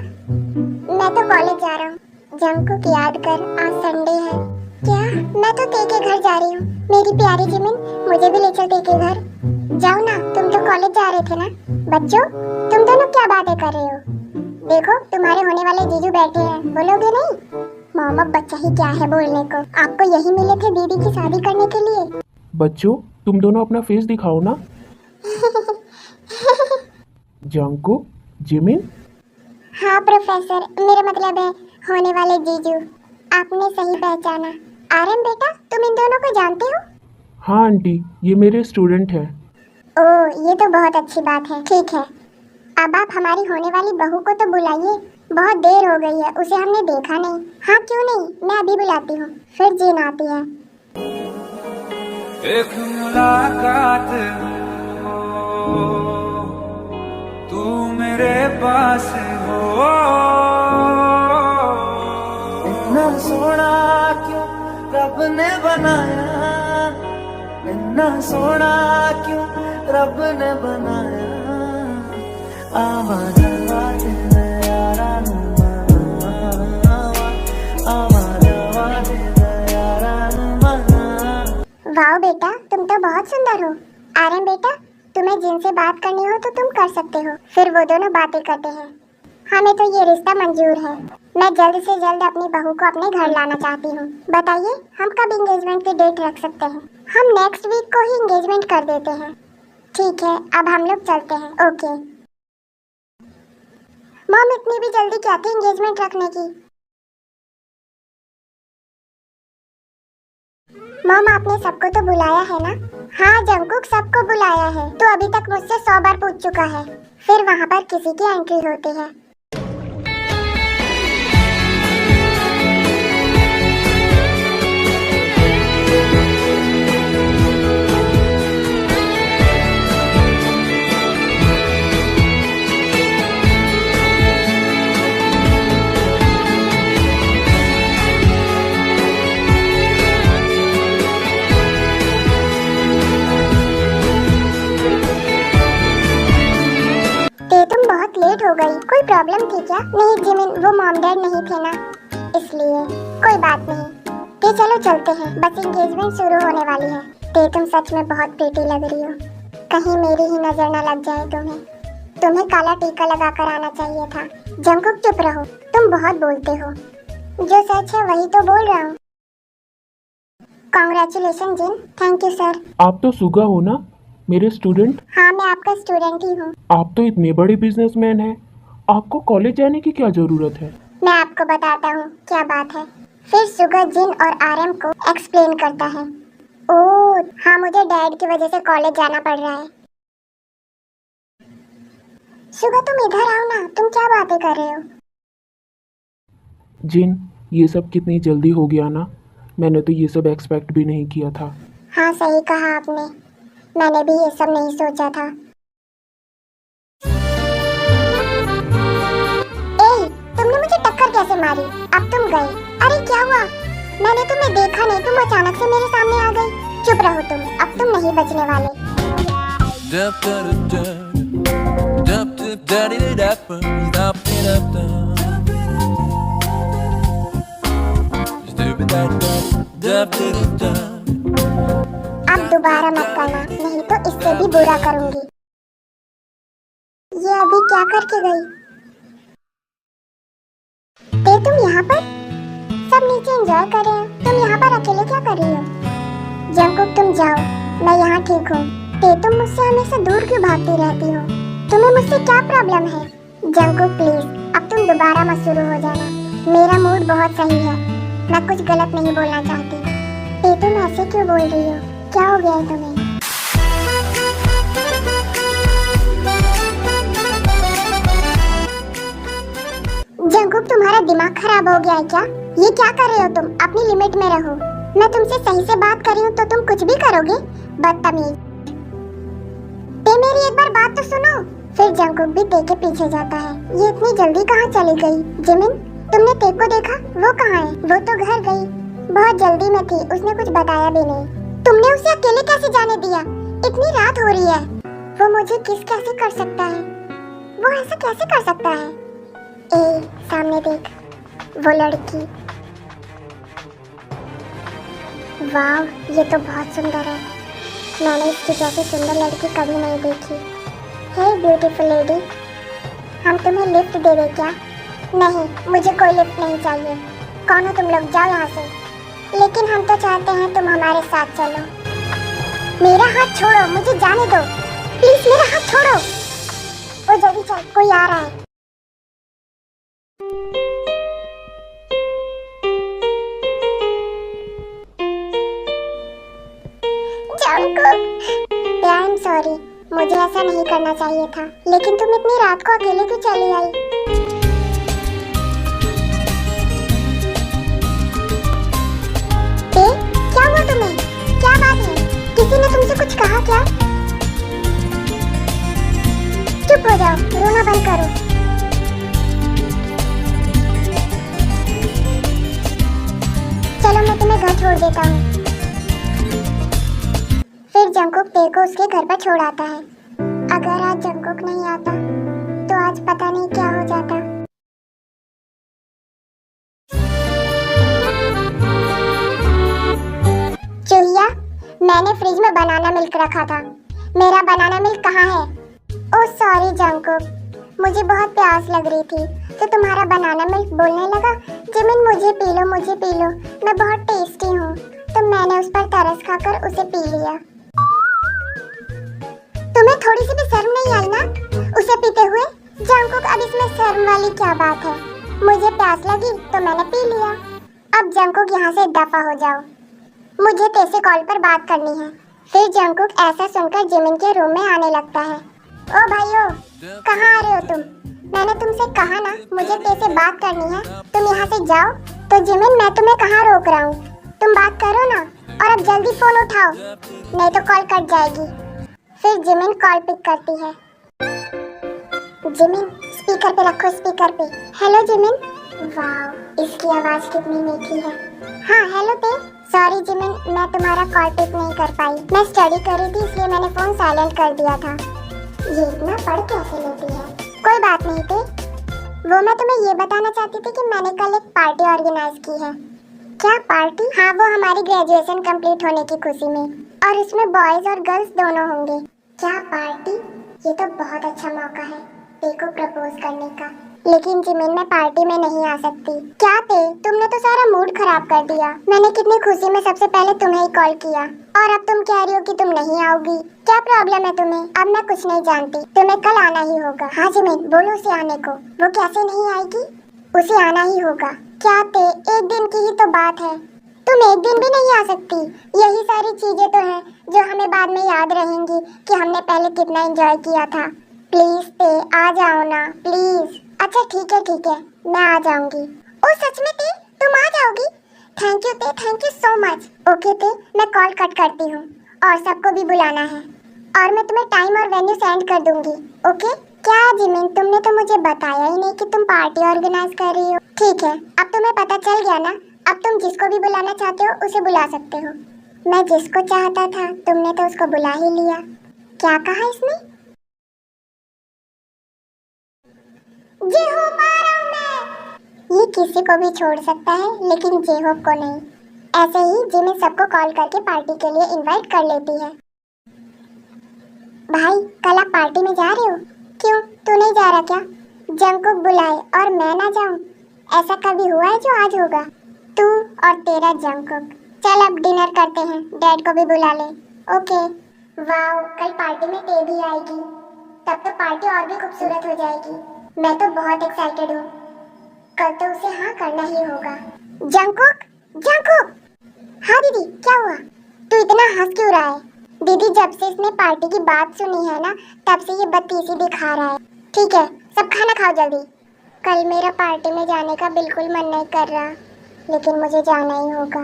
मैं तो कॉलेज जा रहा हूँ। जंकुक याद कर, आज संडे है। क्या? मैं तो ते के घर जा रही हूँ। मेरी प्यारी जिमिन, मुझे भी ले चल ते के घर। जाओ ना, तुम तो कॉलेज जा रहे थे ना? बच्चों, तुम दोनों क्या बातें कर रहे हो? देखो तुम्हारे होने वाले जीजू बैठे हैं, बोलोगे नहीं? मॉम अब बच्चा ही क्या है बोलने को, आपको यही मिले थे दीदी की शादी करने के लिए। बच्चों, तुम दोनों अपना फेस दिखाओ ना। Jungkook, Jimin. हाँ प्रोफेसर, मेरा मतलब है होने वाले जीजू। आपने सही पहचाना। आरएम बेटा, तुम इन दोनों को जानते हो? हाँ आंटी, ये मेरे स्टूडेंट हैं। ओह, ये तो बहुत अच्छी बात है। ठीक है, अब आप हमारी होने वाली बहू को तो बुलाइए, बहुत देर हो गई है, उसे हमने देखा नहीं। हाँ क्यों नहीं, मैं अभी बुलाती हूँ, फिर जीन आती है। एक मुलाकात हो, तू मेरे पास हो। इतना सोना क्यों रब ने बनाया, इतना सोना क्यों रब ने बनाया। आवाज़ आवाज़ यारा वाह बेटा, तुम तो बहुत सुंदर हो। आरएम बेटा, तुम्हें जिनसे बात करनी हो तो तुम कर सकते हो। फिर वो दोनों बातें करते हैं। हमें तो ये रिश्ता मंजूर है। मैं जल्द से जल्द अपनी बहू को अपने घर लाना चाहती हूँ। बताइए हम कब एंगेजमेंट की डेट रख सकते हैं? हम नेक्स्ट वीक को ही एंगेजमेंट कर देते हैं। ठीक है, अब हम लोग चलते हैं। ओके मॉम, इतनी भी जल्दी क्या थी एंगेजमेंट रखने की? मॉम, आपने सबको तो बुलाया है ना? हाँ जंकुक, सबको बुलाया है। तो अभी तक मुझसे 100 बार पूछ चुका है। फिर वहाँ पर किसी की एंट्री होती है। तुम बहुत लेट हो गई, कोई प्रॉब्लम थी क्या? नहीं जिमिन, वो मॉम डैड नहीं थे ना, इसलिए। कोई बात नहीं। ते चलो चलते हैं, बस एंगेजमेंट शुरू होने वाली है। ते तुम सच में बहुत प्रीटी लग रही हो। कहीं मेरी ही नजर न लग जाए तुम्हें। तुम्हें काला टीका लगा कर आना चाहिए था। जंकुक चुप रहो, तुम बहुत बोलते हो। जो सच है वही तो बोल रहा हूँ। Congratulation Jin. Thank you sir. आप तो सुगा हो ना, मेरे स्टूडेंट? हाँ मैं आपका स्टूडेंट ही हूँ। आप तो इतने बड़े बिजनेसमैन हैं, आपको कॉलेज जाने की क्या जरूरत है? मैं आपको बताता हूँ क्या बात है। फिर सुगा जिन और आरएम को एक्सप्लेन करता है। ओह हाँ, मुझे डैड की वजह से कॉलेज जाना पड़ रहा है। सुगा तुम इधर आओ ना, तुम क्या बातें कर रहे हो? जिन, ये सब कितनी जल्दी हो गया ना, मैंने तो ये सब एक्सपेक्ट भी नहीं किया था। हाँ सही कहा आपने, मैंने भी ये सब नहीं सोचा था। ए, तुमने मुझे टक्कर कैसे मारी? अब तुम गए। अरे क्या हुआ? मैंने तुम्हें देखा नहीं, तुम अचानक से मेरे सामने आ गई। चुप रहो तुम, अब तुम नहीं बचने वाले। अब दोबारा मत करना, नहीं तो इससे भी बुरा करूंगी। ये अभी क्या करके गई? ते तुम यहाँ पर? सब नीचे एंजॉय कर रहे हैं, तुम यहाँ पर अकेले क्या कर रही हो? जंकुक तुम जाओ, मैं यहाँ ठीक हूँ। ते तुम मुझसे हमेशा दूर क्यों भागती रहती हो? तुम्हें मुझसे क्या प्रॉब्लम है? जंकुक प्लीज, अब तुम दोबारा मत शुरू हो जाना। मेरा मूड बहुत सही है, मैं कुछ गलत नहीं बोलना चाहती। ते तुम ऐसे क्यों बोल रही हो? क्या हो गया है तुम्हें? जंकुक, तुम्हारा दिमाग खराब हो गया है क्या? ये क्या कर रहे हो तुम? अपनी लिमिट में रहो। मैं तुमसे सही से बात कर रही हूँ तो तुम कुछ भी करोगे? बदतमीज। ते मेरी एक बार बात तो सुनो। फिर जंकुक भी ते के पीछे जाता है। ये इतनी जल्दी कहाँ चली गई? जिमिन, तुमने ते को देखा? वो कहाँ है? वो तो घर गई। बहुत जल्दी में थी, उसने कुछ बताया भी नहीं। तुमने उसे अकेले कैसे जाने दिया? इतनी रात हो रही है। वो मुझे किस कैसे कर सकता है? वो ऐसा कैसे कर सकता है? ए, सामने देख, वो लड़की। वाह, ये तो बहुत सुंदर है। मैंने इसकी जैसी सुंदर लड़की कभी नहीं देखी। हे ब्यूटीफुल लेडी, हम तुम्हें लिफ्ट दे दें क्या? नहीं, मुझे कोई लिफ्ट नहीं चाहिए। कौन हो तुम लोग? जाओ यहाँ से। लेकिन हम तो चाहते हैं तुम हमारे साथ चलो। मेरा हाथ छोड़ो, मुझे जाने दो। प्लीज मेरा हाथ छोड़ो। वो जल्दी चल, कोई आ रहा है। आई एम सॉरी, मुझे ऐसा नहीं करना चाहिए था। लेकिन तुम इतनी रात को अकेले क्यों चली आई? क्या हुआ तुम्हें? क्या बात है? किसी ने तुमसे कुछ कहा क्या? चुप हो जाओ, रोना बंद करो। चलो मैं तुम्हें घर छोड़ देता हूँ। फिर जंकुक ते को उसके घर पर छोड़ आता है। अगर आज जंकुक नहीं आता तो आज पता नहीं क्या हो जाता। चूहिया, मैंने फ्रिज में बनाना मिल्क रखा था। मेरा बनाना मिल्क कहाँ है? ओह सॉरी जंकुक, मुझे बहुत प्यास लग रही थी तो तुम्हारा बनाना मिल्क बोलने लगा, जिमिन मुझे पी लो, मुझे पी लो, मैं बहुत टेस्टी हूँ। तो मैंने उस पर तरस खाकर उसे पी लिया। तुम्हें थोड़ी सी भी शर्म नहीं आई ना उसे पीते हुए? जंकुक, अब इसमें शर्म वाली क्या बात है? मुझे प्यास लगी तो मैंने पी लिया। अब जंकुक यहाँ से दफा हो जाओ, मुझे तेरे कॉल पर बात करनी है। फिर जंकुक ऐसा सुनकर जिमिन के रूम में आने लगता है। ओ भाइयों, कहाँ आ रहे हो तुम? मैंने तुमसे कहा ना मुझे तेरे से बात करनी है, तुम यहाँ से जाओ। तो जिमिन, मैं तुम्हें कहाँ रोक रहा हूँ, तुम बात करो ना, और अब जल्दी फोन उठाओ नहीं तो कॉल कट जाएगी। फिर जिमिन कॉल पिक करती है। जिमिन, स्पीकर पे रखो, स्पीकर पे। Hello Jimin. वाह, इसकी आवाज कितनी मीठी है। हाँ हेलो ते। सॉरी जिमिन, मैं तुम्हारा कॉल पिक नहीं कर पाई। मैं स्टडी कर रही थी इसलिए मैंने फोन साइलेंट कर दिया था। ये इतना पढ़ कैसे लेती है? कोई बात नहीं ते। वो मैं तुम्हें ये बताना चाहती थी कि मैंने कल एक पार्टी ऑर्गेनाइज की है। क्या पार्टी? हाँ, वो हमारी ग्रेजुएशन कंप्लीट होने की खुशी में, और इसमें बॉयज और गर्ल्स दोनों होंगे। क्या पार्टी? ये तो बहुत अच्छा मौका है ते को प्रपोज करने का। लेकिन जिमिन, मैं पार्टी में नहीं आ सकती। क्या ते, तुमने तो सारा मूड खराब कर दिया। मैंने कितनी खुशी में सबसे पहले तुम्हें ही कॉल किया और अब तुम कह रही हो कि तुम नहीं आओगी। क्या प्रॉब्लम है तुम्हें? अब मैं कुछ नहीं जानती, तुम्हें कल आना ही होगा। हाँ जिमिन, बोलो उसे आने को। वो कैसे नहीं आएगी? उसे आना ही होगा। क्या ते, एक दिन की ही तो बात है, तुम एक दिन भी नहीं आ सकती? यही सारी चीजें तो हैं जो हमें बाद में याद रहेंगी कि हमने पहले कितना एंजॉय किया था। प्लीज ते, आ जाओ ना प्लीज। अच्छा ठीक है, मैं आ जाऊंगी। ओ सच में ते, तुम आ जाओगी? थैंक यू ते, thank you so much. Okay ते, मैं कॉल कट करती हूँ और सबको भी बुलाना है और मैं तुम्हें टाइम और वेन्यू सेंड कर दूंगी। ओके? क्या जिमिन, तुमने तो मुझे बताया ही नहीं कि तुम पार्टी ऑर्गेनाइज कर रही हो। ठीक है, अब तुम्हें पता चल गया ना, अब तुम जिसको भी बुलाना चाहते हो उसे बुला सकते हो। मैं जिसको चाहता था तुमने तो उसको बुला ही लिया। क्या कहा इसने? जेहोप आ रहा हूं मैं। ये किसी को भी छोड़ सकता है लेकिन जेहोप को नहीं। ऐसे ही जिमिन सबको कॉल करके पार्टी के लिए इनवाइट कर लेती है। भाई, कल आप पार्टी में जा रहे हो? क्यों, तू नहीं जा रहा क्या? जंकुक बुलाए और मैं ना जाऊं, ऐसा कभी हुआ है जो आज होगा? तू और तेरा जंकुक। चल अब डिनर करते हैं, डैड को भी बुला ले। ओके। वाओ, कल पार्टी में ते भी आएगी, तब तो पार्टी और भी खूबसूरत हो जाएगी। मैं तो बहुत एक्साइटेड हूँ। कल तो उसे हाँ करना ही होगा। Jungkook, Jungkook. हाँ दीदी, क्या हुआ? तू इतना हंस क्यों रहा है? दीदी, जब से इसने पार्टी की बात सुनी है ना, तब से ये बत्तीसी दिखा रहा है। ठीक है, सब खाना खाओ जल्दी। कल मेरा पार्टी में जाने का बिल्कुल मन नहीं कर रहा, लेकिन मुझे जाना ही होगा।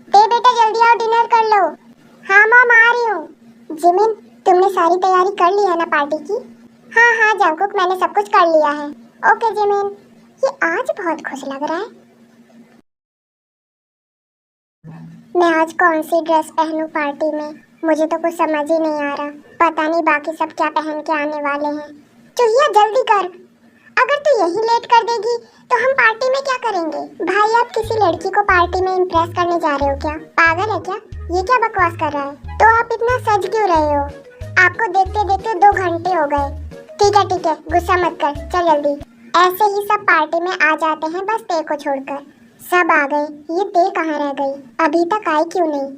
बेटा जल्दी आओ, डिनर कर लो। हाँ मॉम, आ रही हूँ। जिमिन, तुमने सारी तैयारी कर ली है ना पार्टी की? हाँ जंगकुक, मैंने सब कुछ कर लिया है। ओके जिमिन, ये आज बहुत खुश लग रहा है। मैं आज कौन सी ड्रेस पहनूं पार्टी में? मुझे तो कुछ समझ ही नहीं आ रहा। पता नहीं बाकी सब क्या पहन के आने वाले हैं। चूहिया जल्दी कर, अगर तू यही लेट कर देगी तो हम पार्टी में क्या करेंगे? भाई, आप किसी लड़की को पार्टी में इम्प्रेस करने जा रहे हो क्या? पागल है क्या? ये क्या बकवास कर रहा है? तो आप इतना सज क्यों रहे हो? आपको देखते देखते 2 घंटे हो गए। ठीक है, गुस्सा मत कर, चल जल्दी। ऐसे ही सब पार्टी में आ जाते हैं, बस ते को छोड़कर। सब आ गए, ये ते कहाँ रह गई? अभी तक आई क्यों नहीं?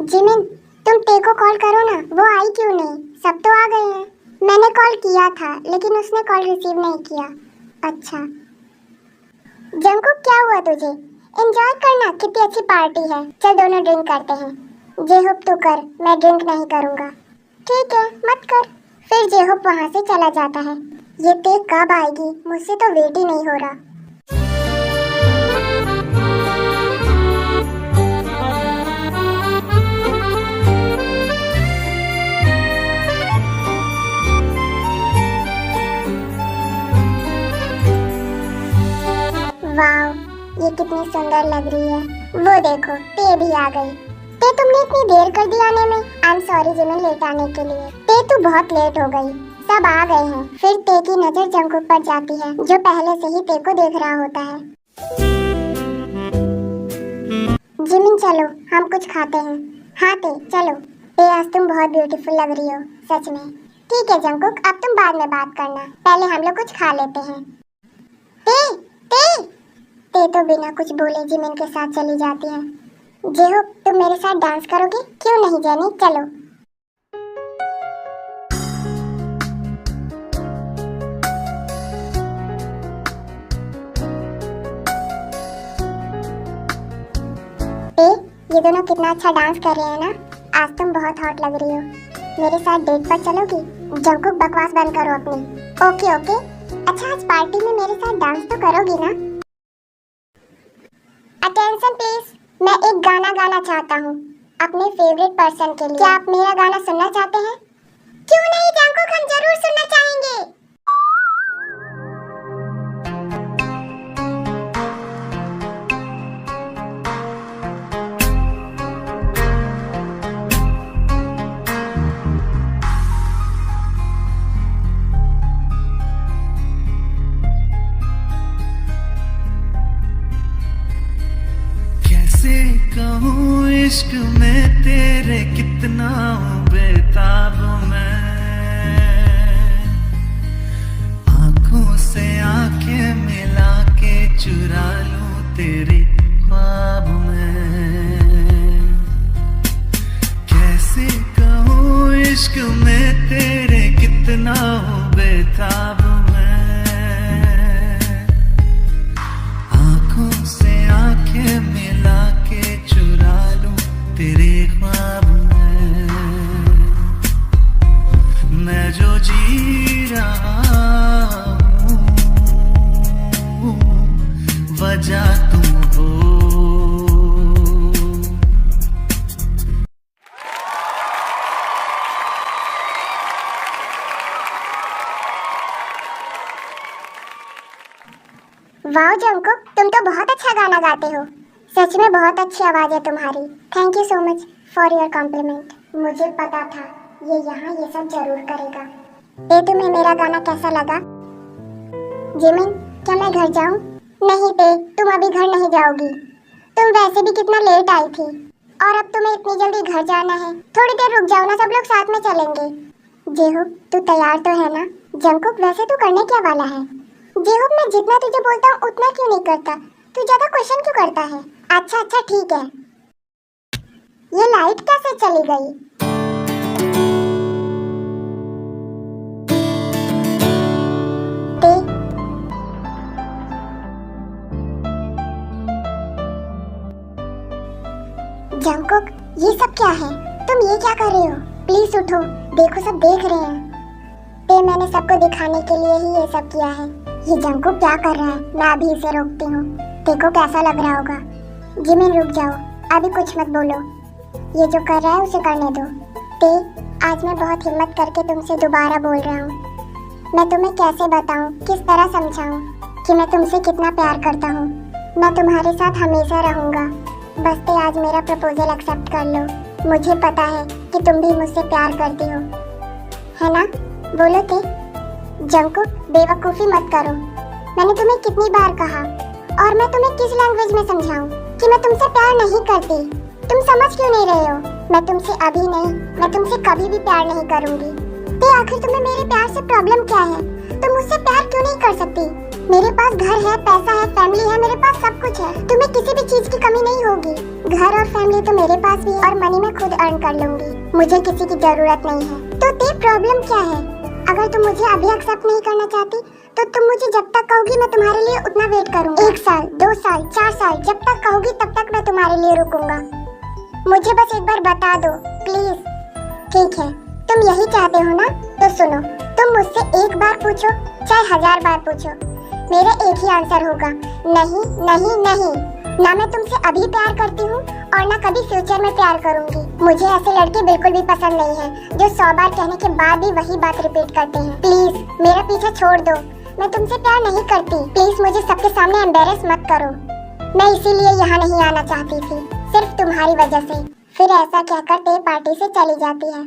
जिमिन, तुम ते को कॉल करो ना, वो आई क्यों नहीं? सब तो आ गए हैं। मैंने कॉल किया था, लेकिन उसने कॉल रिसीव नहीं किया। अच्छा जंगकुक, क्या हुआ तुझे? एंजॉय करना, कितनी अच्छी पार्टी है। चल दोनों ड्रिंक करते हैं। जेहोप तू कर, मैं ड्रिंक नहीं करूँगा। ठीक है, मत कर। फिर जेहोप वहाँ से चला जाता है। ये ते कब आएगी? मुझसे तो वेट ही नहीं हो रहा। वाव, ये कितनी सुंदर लग रही है। वो देखो, ते भी आ गई। ते, तुमने इतनी देर कर दी आने में। I am sorry Jimin, late आने के लिए। ते, तू बहुत लेट हो गई। सब आ गए हैं। फिर ते की नजर जंगकुक पर जाती है, जो पहले से ही ते को देख रहा होता है। जिमिन चलो, हम कुछ खाते हैं। हाँ ते, चलो। ते, आज तुम बहुत ब्यूटीफुल लग रही हो, सच में। ठीक है जंगकुक, अब तुम बाद में बात करना, पहले हम लोग कुछ खा लेते हैं। ते तो बिना कुछ बोले जिमिन के साथ चली जाती है। जेहोप, तुम मेरे साथ डांस करोगे? क्यों नहीं जेनी, चलो। ते, ये दोनों कितना अच्छा डांस कर रहे हैं ना। आज तुम बहुत हॉट लग रही हो। मेरे साथ डेट पर चलोगी? जंगकुक, बकवास बंद करो अपनी। ओके। अच्छा, आज पार्टी में मेरे साथ डांस तो करोगी ना? अटेंशन प्लीज, मैं एक गाना गाना चाहता हूँ अपने फेवरेट पर्सन के लिए। क्या आप मेरा गाना सुनना चाहते हैं? क्यों नहीं जंगकुक, हम जरूर सुनना चाहेंगे। कहूँ इश्क में तेरे कितना बेताब मैं, आंखों से आंखें मिला के चुरा लूं तेरे ख्वाब में। कैसे कहूँ इश्क में तेरे कितना बेताब मैं, आंखों से आंखें मिला के चुरा लूं तेरे ख्वाब में। मैं जो जी रहा हूँ वजह तुम हो। वाह जंगकुक, तुम तो बहुत अच्छा गाना गाते हो। सच में बहुत अच्छी आवाज है तुम्हारी। Thank you so much for your compliment. मुझे पता था ये यहाँ ये सब जरूर करेगा। ये तुम्हें मेरा गाना कैसा लगा? जिमिन, क्या मैं घर जाऊँ? नहीं ते, तुम अभी घर नहीं जाओगी। तुम वैसे भी कितना लेट आई थी, और अब तुम्हें इतनी जल्दी घर जाना है। थोड़ी देर रुक जाओ ना, सब लोग साथ में चलेंगे। जेहोप, तू तैयार तो है ना? जंगकुक, वैसे तू करने क्या वाला है? जेहोप, मैं जितना तुझे बोलता हूँ उतना क्यों नहीं करता? तू ज्यादा क्वेश्चन क्यों करता है? अच्छा ठीक है। ये लाइट कैसे चली गई? जंगकुक, ये सब क्या है? तुम ये क्या कर रहे हो? प्लीज उठो, देखो सब देख रहे हैं। ते मैंने सबको दिखाने के लिए ही ये सब किया है। ये जंगकुक क्या कर रहा है? मैं अभी इसे रोकती हूँ, देखो कैसा लग रहा होगा। जिमिन रुक जाओ, अभी कुछ मत बोलो, ये जो कर रहा है उसे करने दो। ते, आज मैं बहुत हिम्मत करके तुमसे दोबारा बोल रहा हूँ। मैं तुम्हें कैसे बताऊँ, किस तरह समझाऊँ कि मैं तुमसे कितना प्यार करता हूँ। मैं तुम्हारे साथ हमेशा रहूँगा। बस ते आज मेरा प्रपोजल एक्सेप्ट कर लो। मुझे पता है कि तुम भी मुझसे प्यार करती हो, है ना? बोलो ते। जंगकुक, बेवकूफ़ी मत करो। मैंने तुम्हें कितनी बार कहा, और मैं तुम्हें किस लैंग्वेज में समझाऊं कि मैं तुमसे प्यार नहीं करती? तुम समझ क्यों नहीं रहे हो? मैं तुमसे अभी नहीं, मैं तुमसे कभी भी प्यार नहीं करूंगी। ते आखिर तुम्हें मेरे प्यार से प्रॉब्लम क्या है? तुम मुझसे प्यार क्यों नहीं कर सकती? मेरे पास घर है, पैसा है, फैमिली है, मेरे पास सब कुछ है। तुम्हें किसी भी चीज की कमी नहीं होगी। घर और फैमिली तो मेरे पास भी है, और मनी मैं खुद अर्न कर लूंगी। मुझे किसी की जरूरत नहीं है। तो ते प्रॉब्लम क्या है? अगर तुम मुझे अभी एक्सेप्ट नहीं करना चाहती तो तुम मुझे जब तक कहोगी मैं तुम्हारे लिए उतना वेट करूंगी। 1 साल, 2 साल, 4 साल, जब तक कहोगी तब तक मैं तुम्हारे लिए रुकूंगा। मुझे बस एक बार बता दो प्लीज। ठीक है, तुम यही चाहते हो ना? तो सुनो, तुम मुझसे एक बार पूछो चाहे 1000 बार पूछो, मेरा एक ही आंसर होगा, नहीं नहीं नहीं। ना मैं तुमसे अभी प्यार करती हूँ और ना कभी फ्यूचर में प्यार करूंगी। मुझे ऐसे लड़के बिल्कुल भी पसंद नहीं हैं जो 100 बार कहने के बाद भी वही बात रिपीट करते हैं। प्लीज मेरा पीछा छोड़ दो, मैं तुमसे प्यार नहीं करती। प्लीज मुझे सबके सामने एम्बेरस मत करो। मैं इसीलिए यहाँ नहीं आना चाहती थी, सिर्फ तुम्हारी वजह से। फिर ऐसा कहकर ते पार्टी से चली जाती है।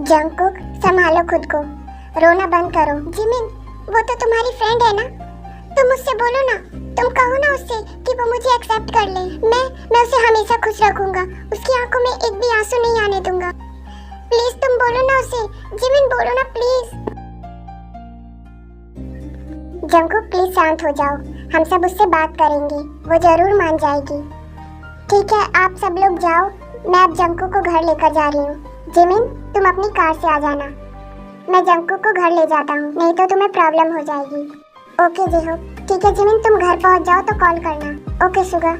जंगकुक, संभालो खुद को, रोना बंद करो। जिमिन, वो तो तुम्हारी फ्रेंड है ना? तुम उससे बोलो ना, तुम कहो ना उससे कि वो मुझे एक्सेप्ट कर ले। मैं उसे हमेशा खुश रखूंगा, उसकी आंखों में एक भी आंसू नहीं आने दूंगा। प्लीज तुम बोलो ना उसे। जिमिन बोलो ना प्लीज। जंगकुक प्लीज शांत हो जाओ, हम सब उससे बात करेंगे, वो जरूर मान जाएगी। ठीक है, आप सब लोग जाओ, मैं अब जंगकुक को घर लेकर जा रही हूँ। जिमिन, तुम अपनी कार से आ जाना, मैं जंगकुक को घर ले जाता हूँ, नहीं तो तुम्हें प्रॉब्लम हो जाएगी। ओके जेहो। ठीक है जिमिन, तुम घर पहुँच जाओ तो कॉल करना। ओके सुगा।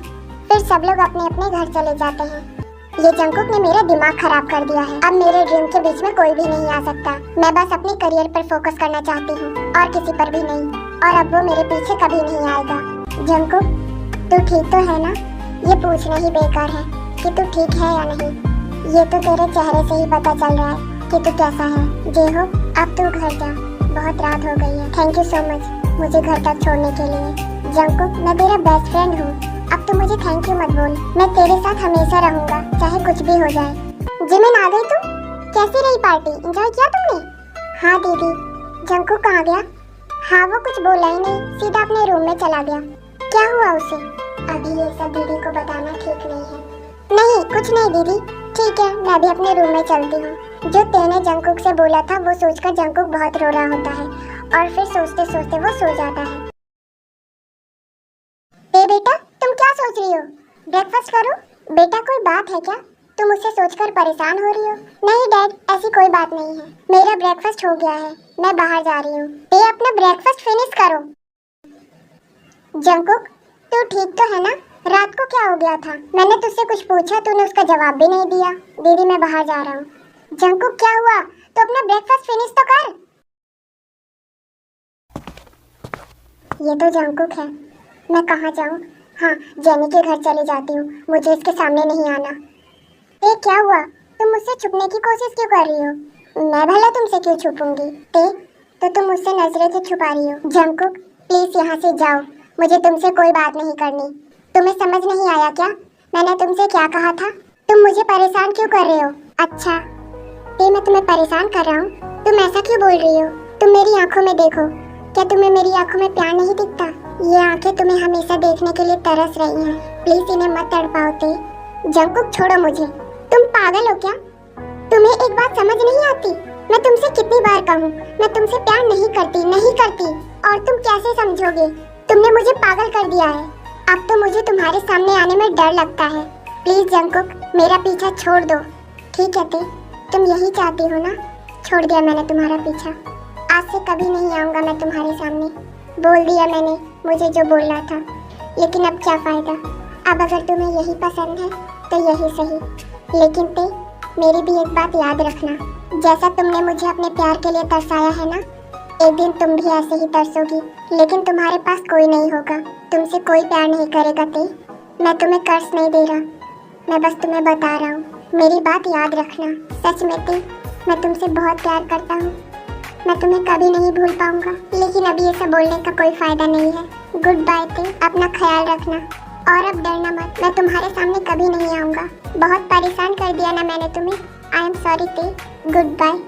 फिर सब लोग अपने अपने घर चले जाते हैं। ये जंगकुक ने मेरा दिमाग खराब कर दिया है। अब मेरे ड्रीम के बीच में कोई भी नहीं आ सकता। मैं बस अपने करियर पर फोकस करना चाहती हूँ और किसी पर भी नहीं, और अब वो मेरे पीछे कभी नहीं आएगा। जंगकुक, तू ठीक तो है ना? ये पूछना ही बेकार है कि तू ठीक है या नहीं। ये तो तेरे चेहरे से ही पता चल रहा है कि तू कैसा है। जेहो, अब तू घर जा, बहुत रात हो गई है। थैंक यू सो मच मुझे घर तक छोड़ने के लिए। जंगकुक, मैं तेरा बेस्ट फ्रेंड हूँ, अब तू मुझे थैंक यू मत बोल। मैं तेरे साथ हमेशा रहूँगा, चाहे कुछ भी हो जाए। जिमिन आ गई तू? कैसी रही पार्टी, एंजॉय किया तुमने? हाँ दीदी। जंगकुक कहाँ गया? हाँ वो कुछ बोला ही नहीं, सीधा अपने रूम में चला गया। क्या हुआ उसे? अभी ये सब दीदी को बताना ठीक नहीं है। नहीं कुछ नहीं दीदी, ठीक है, मैं भी अपने रूम में चलती हूँ। जो तेने जंगकुक से बोला था वो सोचकर जंगकुक बहुत रो रहा होता है और फिर सोचते सोचते वो सो जाता है। बेटा तुम क्या सोच रही हो? ब्रेकफास्ट करो। बेटा कोई बात है क्या? तुम मुझसे सोचकर परेशान हो रही हो? नहीं डैड, ऐसी कोई बात नहीं है, मेरा ब्रेकफास्ट हो गया है, मैं बाहर जा रही हूँ। ते अपना ब्रेकफास्ट फिनिश करो। जंगकुक, तू ठीक तो है ना? रात को क्या हो गया था? मैंने तुझसे कुछ पूछा, तूने उसका जवाब भी नहीं दिया। दीदी मैं बाहर जा रहा हूँ। जंगकुक क्या हुआ? तो अपना ब्रेकफास्ट फिनिश तो कर। ये तो जंगकुक है, मैं कहाँ जाऊँ? हाँ, जेनी के घर चली जाती हूँ, मुझे इसके सामने नहीं आना। ते क्या हुआ? तुम मुझसे छुपने की कोशिश क्यों कर रही हो? मैं भला तुमसे क्यों छुपूंगी? ते तो तुम मुझसे नजरें क्यों छुपा रही हो? जंगकुक प्लीज यहाँ से जाओ, मुझे तुमसे कोई बात नहीं करनी। तुम्हें समझ नहीं आया क्या? मैंने तुमसे क्या कहा था? तुम मुझे परेशान क्यों कर रहे हो? अच्छा ते मैं तुम्हें परेशान कर रहा हूँ? तुम ऐसा क्यों बोल रही हो? तुम मेरी आंखों में देखो, क्या तुम्हें मेरी आंखों में प्यार नहीं दिखता? ये आंखें तुम्हें हमेशा देखने के लिए तरस रही हैं, प्लीज इन्हें मत तड़पाओ ते। जंगकुक छोड़ो मुझे, तुम पागल हो क्या? तुम्हें एक बात समझ नहीं आती? मैं तुमसे कितनी बार कहूँ, मैं तुमसे प्यार नहीं करती, नहीं करती, और तुम कैसे समझोगे? तुमने मुझे पागल कर दिया है। अब तो मुझे तुम्हारे सामने आने में डर लगता है। प्लीज जंगकुक मेरा पीछा छोड़ दो। ठीक है ते, तुम यही चाहती हो ना? छोड़ दिया मैंने तुम्हारा पीछा। आज से कभी नहीं आऊँगा मैं तुम्हारे सामने। बोल दिया मैंने मुझे जो बोलना था, लेकिन अब क्या फ़ायदा। अब अगर तुम्हें यही पसंद है तो यही सही, लेकिन ते मेरी भी एक बात याद रखना, जैसा तुमने मुझे अपने प्यार के लिए तरसाया है ना, एक दिन तुम भी ऐसे ही तरसोगी, लेकिन तुम्हारे पास कोई नहीं होगा, तुमसे कोई प्यार नहीं करेगा ते। मैं तुम्हें कर्ज नहीं दे रहा, मैं बस तुम्हें बता रहा हूँ, मेरी बात याद रखना। सच में ते मैं तुमसे बहुत प्यार करता हूँ, मैं तुम्हें कभी नहीं भूल पाऊंगा, लेकिन अभी ये सब बोलने का कोई फायदा नहीं है। गुड बाय ते, अपना ख्याल रखना और अब डरना मत, मैं तुम्हारे सामने कभी नहीं आऊँगा। बहुत परेशान कर दिया ना मैंने तुम्हें, आई एम सॉरी ते, गुड बाय।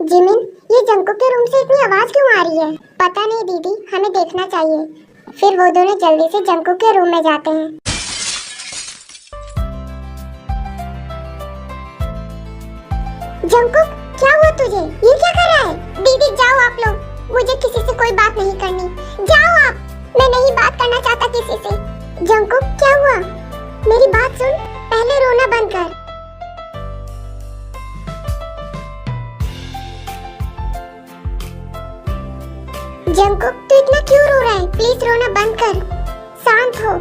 जिमिन, ये जंकुक के रूम से इतनी आवाज क्यों आ रही है? पता नहीं दीदी, हमें देखना चाहिए। फिर वो दोनों जल्दी से जंकुक के रूम में जाते हैं। जंकुक, क्या हुआ तुझे? ये क्या कर रहा है? दीदी जाओ आप लोग, मुझे किसी से कोई बात नहीं करनी। जाओ आप, मैं नहीं बात करना चाहता किसी से। जंकुक, क्या हुआ? मेरी बात सुन, पहले रोना बंद कर। जंकुक, तू इतना क्यों रो रहा है? प्लीज रोना बंद कर, शांत हो,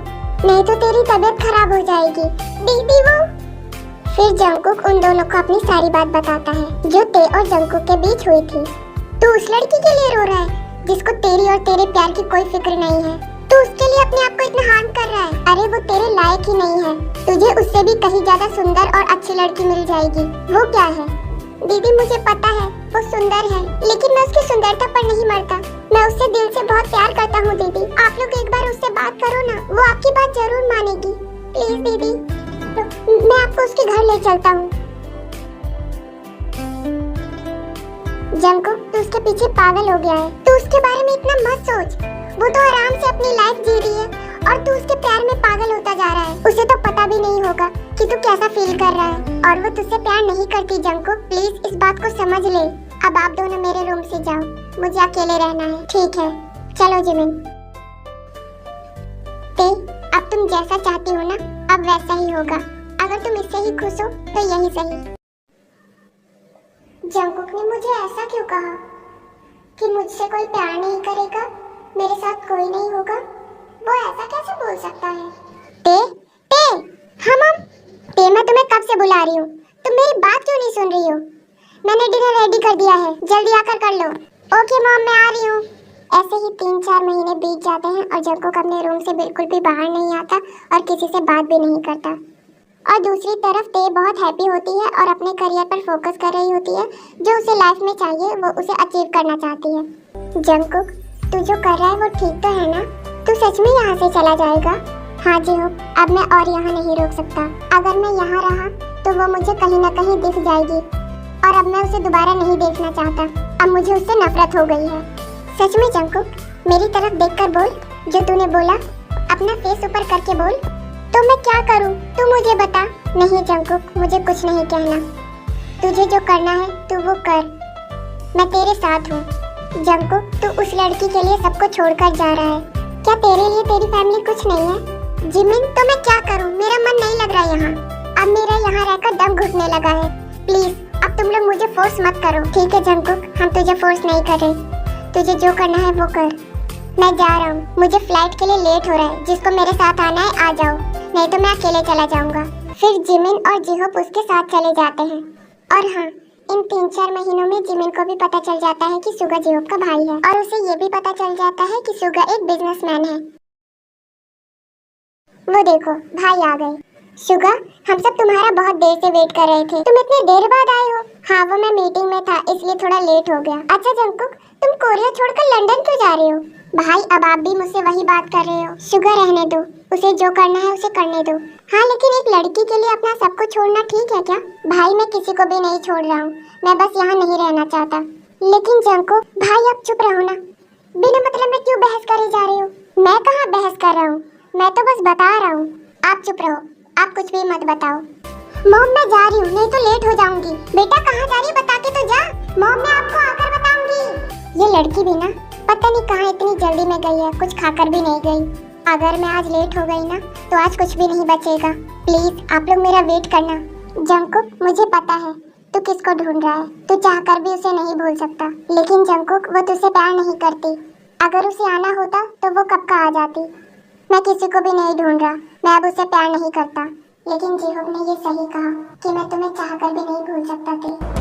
नहीं तो तेरी तबीयत खराब हो जाएगी। दीदी वो। फिर जंकुक उन दोनों को अपनी सारी बात बताता है जो ते और जंकुक के बीच हुई थी। तू उस लड़की के लिए रो रहा है जिसको तेरी और तेरे प्यार की कोई फिक्र नहीं है। तू उसके लिए अपने आप को इतना हार्म कर रहा है। अरे वो तेरे लायक ही नहीं है, तुझे उससे भी कहीं ज्यादा सुंदर और अच्छी लड़की मिल जाएगी। वो क्या है? दीदी मुझे पता है वो सुंदर है, लेकिन मैं उसकी सुंदरता पर नहीं मरता। मैं उससे दिल से बहुत प्यार करता हूँ दीदी। आप लोग एक बार उससे बात करो ना, वो आपकी बात जरूर मानेगी। प्लीज दीदी, मैं आपको उसके घर ले चलता हूँ। जंकुक, तू उसके पीछे पागल हो गया है। तू उसके बारे में इतना मत सोच, वो तो आराम से अपनी लाइफ जी रही है और तू उसके प्यार में पागल होता जा रहा है। उसे तो पता भी नहीं होगा कि तू कैसा फील कर रहा है, और वो तुझसे प्यार नहीं करती। जंकुक, प्लीज इस बात को समझ ले। अब आप दोनों मेरे रूम से जाओ, मुझे अकेले रहना है। ठीक है, चलो जिमिन। ते, अब तुम जैसा चाहती हो ना, अब वैसा ही होगा। अगर तुम इससे ही खुश हो तो यही सही। जंकुक ने मुझे ऐसा क्यों कहा कि मुझसे कोई प्यार नहीं करेगा, मेरे साथ कोई नहीं होगा? वो ऐसा कैसे बोल सकता है? ते, हम ते, मैं तुम्हें कब से बुला रही हूँ, तुम मेरी बात क्यों नहीं सुन रही हो? मैंने डिनर रेडी कर दिया है, जल्दी आकर कर लो। ओके मॉम, मैं आ रही हूँ। ऐसे ही 3-4 महीने बीत जाते हैं और जंकुक अपने रूम से बिल्कुल भी बाहर नहीं आता और किसी से बात भी नहीं करता। और दूसरी तरफ ते बहुत हैप्पी होती है और अपने करियर पर फोकस कर रही होती है। जो उसे लाइफ में चाहिए वो उसे अचीव करना चाहती है। जंकुक, तू जो कर रहा है वो ठीक तो है ना? तू सच में यहाँ से चला जाएगा? हाँ जी हो, अब मैं और यहाँ नहीं रोक सकता। अगर मैं यहाँ रहा तो वो मुझे कहीं ना कहीं दिख जाएगी और अब मैं उसे दोबारा नहीं देखना चाहता। अब मुझे उससे नफरत हो गई है। सच में जंकुक, मेरी तरफ देखकर बोल, जो तूने बोला अपना फेस ऊपर करके बोल। तो मैं क्या करूं, तू मुझे बता। नहीं जंकुक, मुझे कुछ नहीं कहना, तुझे जो करना है तू वो कर, मैं तेरे साथ हूँ। जंकुक, तू उस लड़की के लिए सबको छोड़कर जा रहा है, क्या तेरे लिए तेरी फैमिली कुछ नहीं है? जिमिन, तो मैं क्या करूं, मेरा मन नहीं लग रहा यहाँ। अब मेरा यहाँ रहकर दम घुटने लगा है। प्लीज अब तुम लोग मुझे फोर्स मत करो। ठीक है जंकुक, हम तुझे फोर्स नहीं कर रहे, तुझे जो करना है वो कर। मैं जा रहा हूँ, मुझे फ्लाइट के लिए लेट हो रहा है, जिसको मेरे साथ आना है आ जाओ, नहीं तो मैं अकेले चला जाऊंगा। फिर जिमिन और जिहोप उसके साथ चले जाते हैं। और हाँ, इन 3-4 महीनों में जिमिन को भी पता चल जाता है कि सुगा जिहोप का भाई है, और उसे ये भी पता चल जाता है कि सुगा एक बिजनेसमैन है। वो देखो, भाई आ गए। सुगा, हम सब तुम्हारा बहुत देर से वेट कर रहे थे, तुम इतने देर बाद आए हो। हाँ, वो मैं मीटिंग में था इसलिए थोड़ा लेट हो गया। अच्छा जंकुक, तुम कोरिया छोड़कर लंदन क्यों जा रहे हो? भाई, अब आप भी मुझसे वही बात कर रहे हो। सुगा, रहने दो, उसे जो करना है उसे करने दो। हाँ, लेकिन एक लड़की के लिए अपना सब कुछ छोड़ना ठीक है क्या? भाई, मैं किसी को भी नहीं छोड़ रहा हूँ, मैं बस यहाँ नहीं रहना चाहता। लेकिन जंकुक भाई आप चुप रहो ना, बिना मतलब में क्यों बहस करे जा रहे हो? मैं कहाँ बहस कर रहा हूँ, मैं तो बस बता रहा हूँ। आप चुप रहो, आप कुछ भी मत बताओ। मॉम मैं जा रही हूँ, नहीं तो लेट हो जाऊंगी। बेटा कहाँ जा रही है, बता के तो जा। मॉम मैं आपको आकर बताऊंगी। ये लड़की भी ना पता नहीं कहाँ इतनी जल्दी में गई है, कुछ खाकर भी नहीं गई। अगर मैं आज लेट हो गई ना तो आज कुछ भी नहीं बचेगा। प्लीज आप लोग मेरा वेट करना। जंकुक मुझे पता है तू किसको ढूंढ रहा है, तू चाहकर भी उसे नहीं भूल सकता, लेकिन जंकुक वो तुझसे प्यार नहीं करती। अगर उसे आना होता तो वो कब का आ जाती। मैं किसी को भी नहीं ढूंढ रहा, मैं अब उसे प्यार नहीं करता, लेकिन जीहोक ने ये सही कहा कि मैं तुम्हें चाहकर भी नहीं भूल सकता थी।